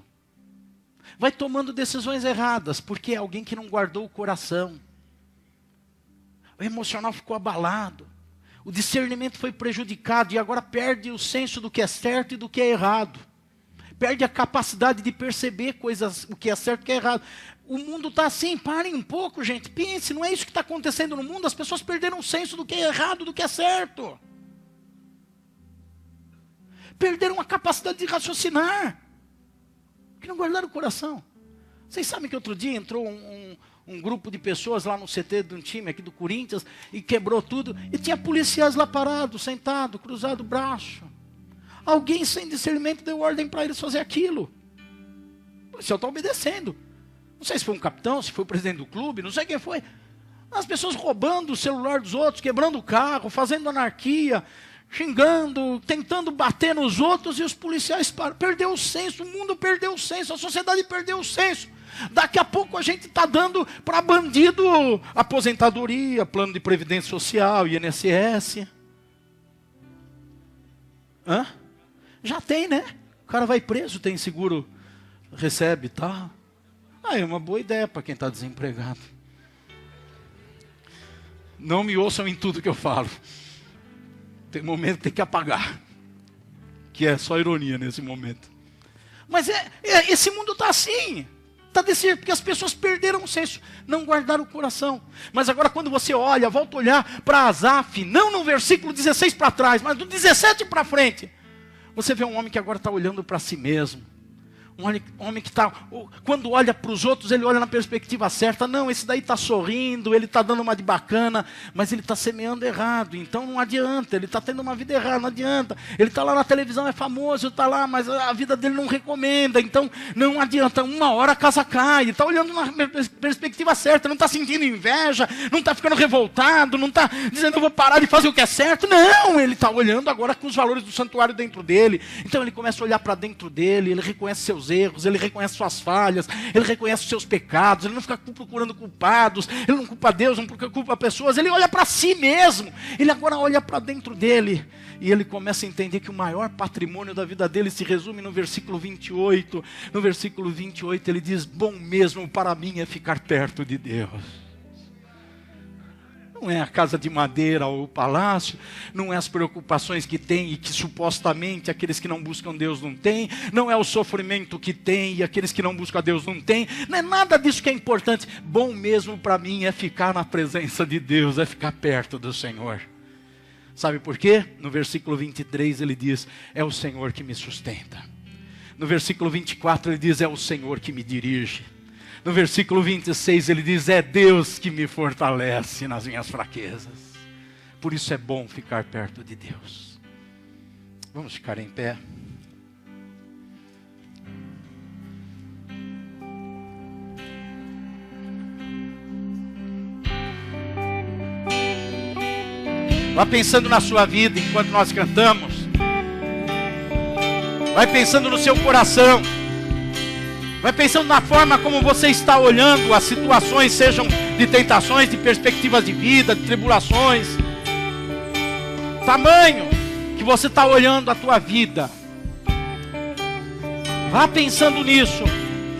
Vai tomando decisões erradas, porque é alguém que não guardou o coração. O emocional ficou abalado. O discernimento foi prejudicado e agora perde o senso do que é certo e do que é errado. Perde a capacidade de perceber coisas, o que é certo e o que é errado. O mundo está assim, parem um pouco, gente. Pense, não é isso que está acontecendo no mundo. As pessoas perderam o senso do que é errado, do que é certo. Perderam a capacidade de raciocinar. Porque não guardaram o coração. Vocês sabem que outro dia entrou um grupo de pessoas lá no CT de um time aqui do Corinthians e quebrou tudo. E tinha policiais lá parados, sentados, cruzado o braço. Alguém sem discernimento deu ordem para eles fazer aquilo. O policial está obedecendo. Não sei se foi um capitão, se foi o presidente do clube, não sei quem foi. As pessoas roubando o celular dos outros, quebrando o carro, fazendo anarquia, xingando, tentando bater nos outros, e os policiais param. Perdeu o senso, o mundo perdeu o senso, a sociedade perdeu o senso. Daqui a pouco a gente está dando para bandido aposentadoria, plano de previdência social, INSS. Hã? Já tem, né? O cara vai preso, tem seguro, recebe, tá? É uma boa ideia para quem está desempregado. Não me ouçam em tudo que eu falo. Tem momento que tem que apagar. Que é só ironia nesse momento. Mas esse mundo está assim. Está desse jeito, porque as pessoas perderam o senso. Não guardaram o coração. Mas agora quando você olha, volta a olhar para Asaf. Não no versículo 16 para trás, mas do 17 para frente. Você vê um homem que agora está olhando para si mesmo. Um homem que está, quando olha para os outros, ele olha na perspectiva certa. Não, esse daí está sorrindo, ele está dando uma de bacana, mas ele está semeando errado. Então não adianta, ele está tendo uma vida errada, não adianta. Ele está lá na televisão, é famoso, está lá, mas a vida dele não recomenda. Então não adianta, uma hora a casa cai. Ele está olhando na perspectiva certa, não está sentindo inveja, não está ficando revoltado, não está dizendo eu vou parar de fazer o que é certo. Não, ele está olhando agora com os valores do santuário dentro dele. Então ele começa a olhar para dentro dele, ele reconhece seus erros, ele reconhece suas falhas, ele reconhece os seus pecados, ele não fica procurando culpados, ele não culpa Deus, não culpa pessoas, ele olha para si mesmo, ele agora olha para dentro dele, e ele começa a entender que o maior patrimônio da vida dele se resume no versículo 28, no versículo 28 ele diz, bom mesmo para mim é ficar perto de Deus. Não é a casa de madeira ou o palácio, não é as preocupações que tem e que supostamente aqueles que não buscam Deus não têm, não é o sofrimento que tem e aqueles que não buscam a Deus não têm, não é nada disso que é importante. Bom mesmo para mim é ficar na presença de Deus, é ficar perto do Senhor. Sabe por quê? No versículo 23 ele diz, é o Senhor que me sustenta. No versículo 24 ele diz, é o Senhor que me dirige. No versículo 26 ele diz, é Deus que me fortalece nas minhas fraquezas. Por isso é bom ficar perto de Deus. Vamos ficar em pé. Vá pensando na sua vida enquanto nós cantamos. Vai pensando no seu coração. Vai pensando na forma como você está olhando as situações, sejam de tentações, de perspectivas de vida, de tribulações. Tamanho que você está olhando a tua vida. Vá pensando nisso.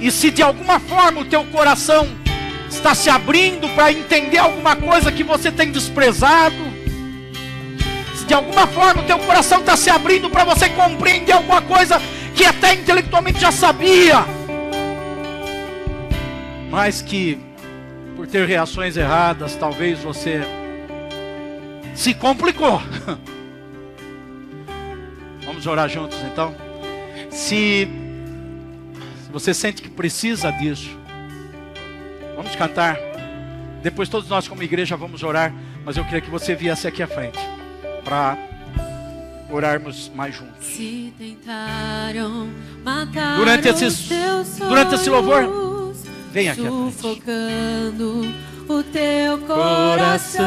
E se de alguma forma o teu coração está se abrindo para entender alguma coisa que você tem desprezado, se de alguma forma o teu coração está se abrindo para você compreender alguma coisa que até intelectualmente já sabia, mas que por ter reações erradas, talvez você se complicou. Vamos orar juntos então? Se você sente que precisa disso, vamos cantar. Depois todos nós como igreja vamos orar, mas eu queria que você viesse aqui à frente para orarmos mais juntos. Se tentaram matar durante esse louvor, vem aqui sufocando o teu coração.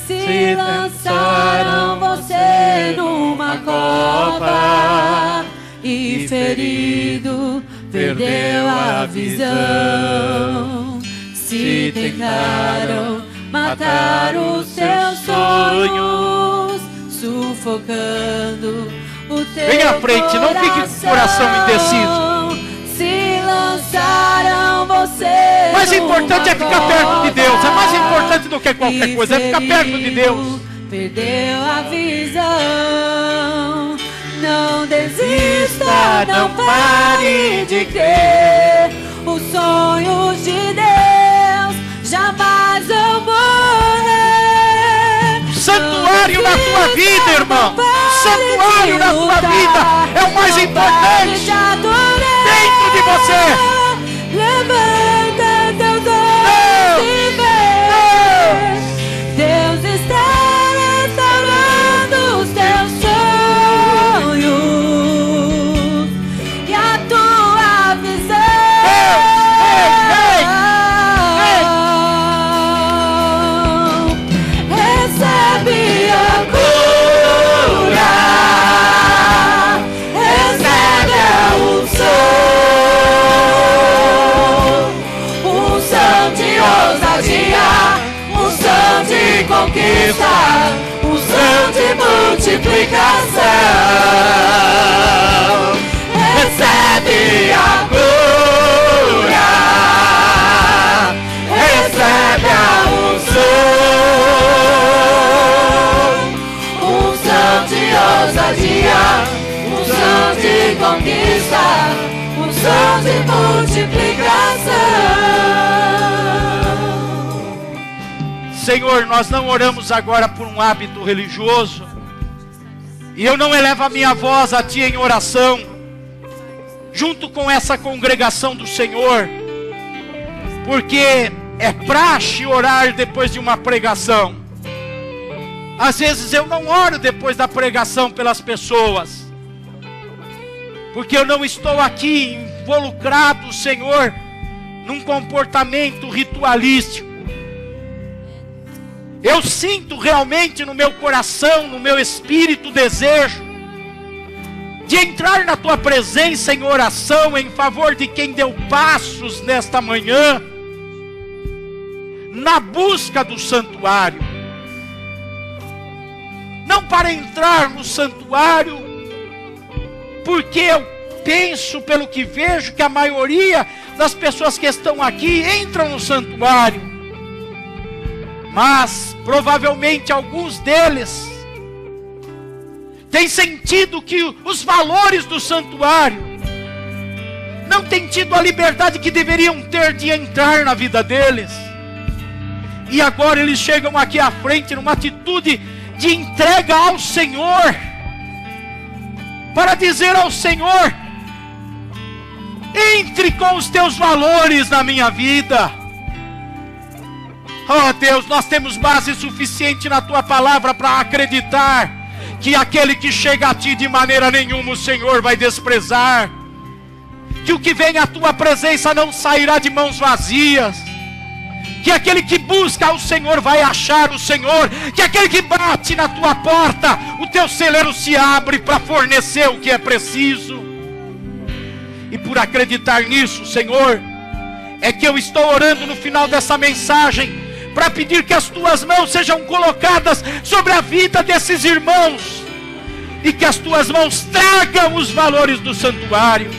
Se lançaram você numa cova e ferido perdeu a visão. Se tentaram matar os teus sonhos, sufocando o teu vem à frente, não fique com o coração indeciso. Se lançaram você. Mais importante é ficar perto de Deus. É mais importante do que qualquer coisa. É ficar perto de Deus. Perdeu a visão. Não desista, não pare de crer. Os sonhos de Deus jamais vão morrer. Santuário na tua vida, irmão. Santuário na tua vida é o mais importante. Dentro de você. Levanta teus olhos e vê. Deus está restaurando os teus sonhos e a tua visão. Recebe a cura. Recebe a unção. Unção de conquista, unção de multiplicação. Recebe a cura, recebe a unção, unção de ousadia, unção de conquista, unção de multiplicação. Senhor, nós não oramos agora por um hábito religioso, e eu não elevo a minha voz a Ti em oração, junto com essa congregação do Senhor, porque é praxe orar depois de uma pregação. Às vezes eu não oro depois da pregação pelas pessoas, porque eu não estou aqui involucrado, Senhor, num comportamento ritualístico. Eu sinto realmente no meu coração, no meu espírito, o desejo de entrar na Tua presença em oração em favor de quem deu passos nesta manhã, na busca do santuário. Não para entrar no santuário, porque eu penso, pelo que vejo, que a maioria das pessoas que estão aqui entram no santuário, mas provavelmente alguns deles têm sentido que os valores do santuário não têm tido a liberdade que deveriam ter de entrar na vida deles, e agora eles chegam aqui à frente numa atitude de entrega ao Senhor, para dizer ao Senhor: entre com os teus valores na minha vida. Oh Deus, nós temos base suficiente na tua palavra para acreditar que aquele que chega a ti de maneira nenhuma o Senhor vai desprezar, que o que vem à tua presença não sairá de mãos vazias, que aquele que busca o Senhor vai achar o Senhor, que aquele que bate na tua porta, o teu celeiro se abre para fornecer o que é preciso. E por acreditar nisso, Senhor, é que eu estou orando no final dessa mensagem, para pedir que as tuas mãos sejam colocadas sobre a vida desses irmãos, e que as tuas mãos tragam os valores do santuário.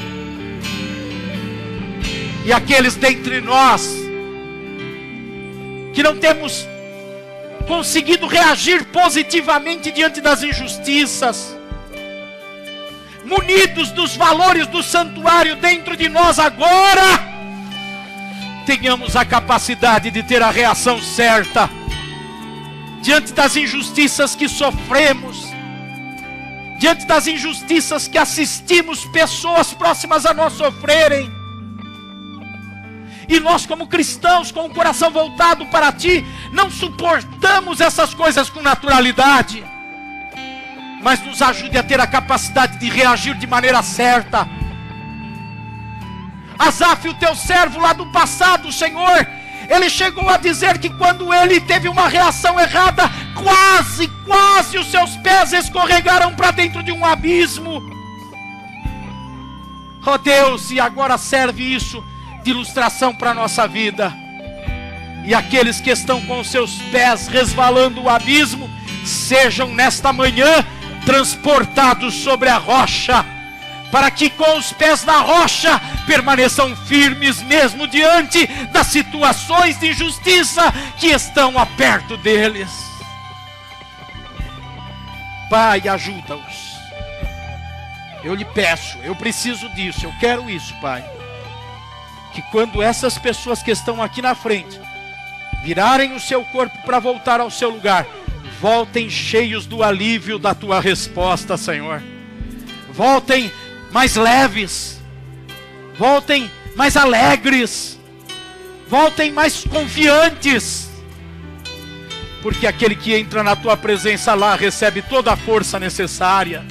E aqueles dentre nós que não temos conseguido reagir positivamente diante das injustiças, munidos dos valores do santuário dentro de nós agora, tenhamos a capacidade de ter a reação certa diante das injustiças que sofremos, diante das injustiças que assistimos pessoas próximas a nós sofrerem. E nós, como cristãos, com o coração voltado para ti, não suportamos essas coisas com naturalidade, mas nos ajude a ter a capacidade de reagir de maneira certa. Asaf, o teu servo lá do passado, Senhor, ele chegou a dizer que quando ele teve uma reação errada, quase os seus pés escorregaram para dentro de um abismo. Oh Deus, e agora serve isso de ilustração para a nossa vida. E aqueles que estão com os seus pés resvalando o abismo, sejam nesta manhã transportados sobre a rocha, para que com os pés na rocha permaneçam firmes mesmo diante das situações de injustiça que estão perto deles. Pai, ajuda-os. Eu lhe peço, eu preciso disso, eu quero isso, Pai. Que quando essas pessoas que estão aqui na frente virarem o seu corpo para voltar ao seu lugar, voltem cheios do alívio da tua resposta, Senhor. Voltem mais leves, voltem mais alegres, voltem mais confiantes, porque aquele que entra na tua presença lá recebe toda a força necessária.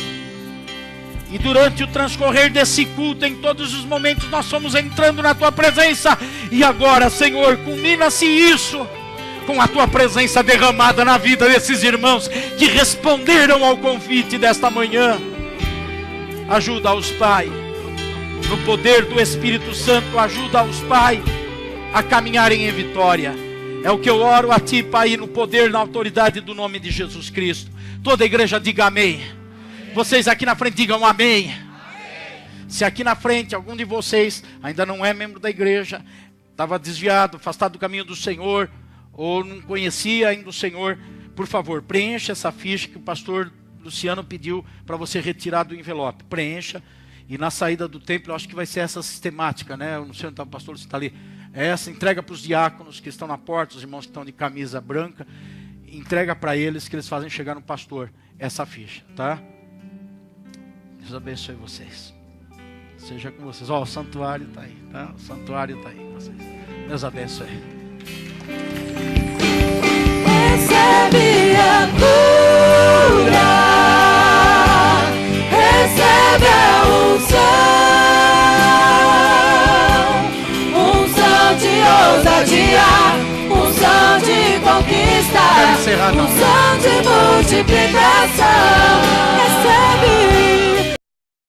E durante o transcorrer desse culto, em todos os momentos, nós fomos entrando na tua presença. E agora, Senhor, culmina-se isso com a tua presença derramada na vida desses irmãos que responderam ao convite desta manhã. Ajuda-os, Pai, no poder do Espírito Santo. Ajuda-os, Pai, a caminharem em vitória. É o que eu oro a ti, Pai, no poder, na autoridade do nome de Jesus Cristo. Toda a igreja diga amém. Vocês aqui na frente digam amém. Amém. Se aqui na frente algum de vocês ainda não é membro da igreja, estava desviado, afastado do caminho do Senhor, ou não conhecia ainda o Senhor, por favor, preencha essa ficha que o pastor Luciano pediu para você retirar do envelope. Preencha, e na saída do templo, eu acho que vai ser essa sistemática, né? Eu não sei onde está o pastor, você está ali. Essa entrega para os diáconos que estão na porta, os irmãos que estão de camisa branca, entrega para eles, que eles fazem chegar no pastor essa ficha, tá? Deus abençoe vocês. seja com vocês. Ó, o santuário está aí, tá? O santuário está aí com vocês. Deus abençoe. Recebe a cura, recebe a unção de ousadia, unção de conquista, unção de multiplicação.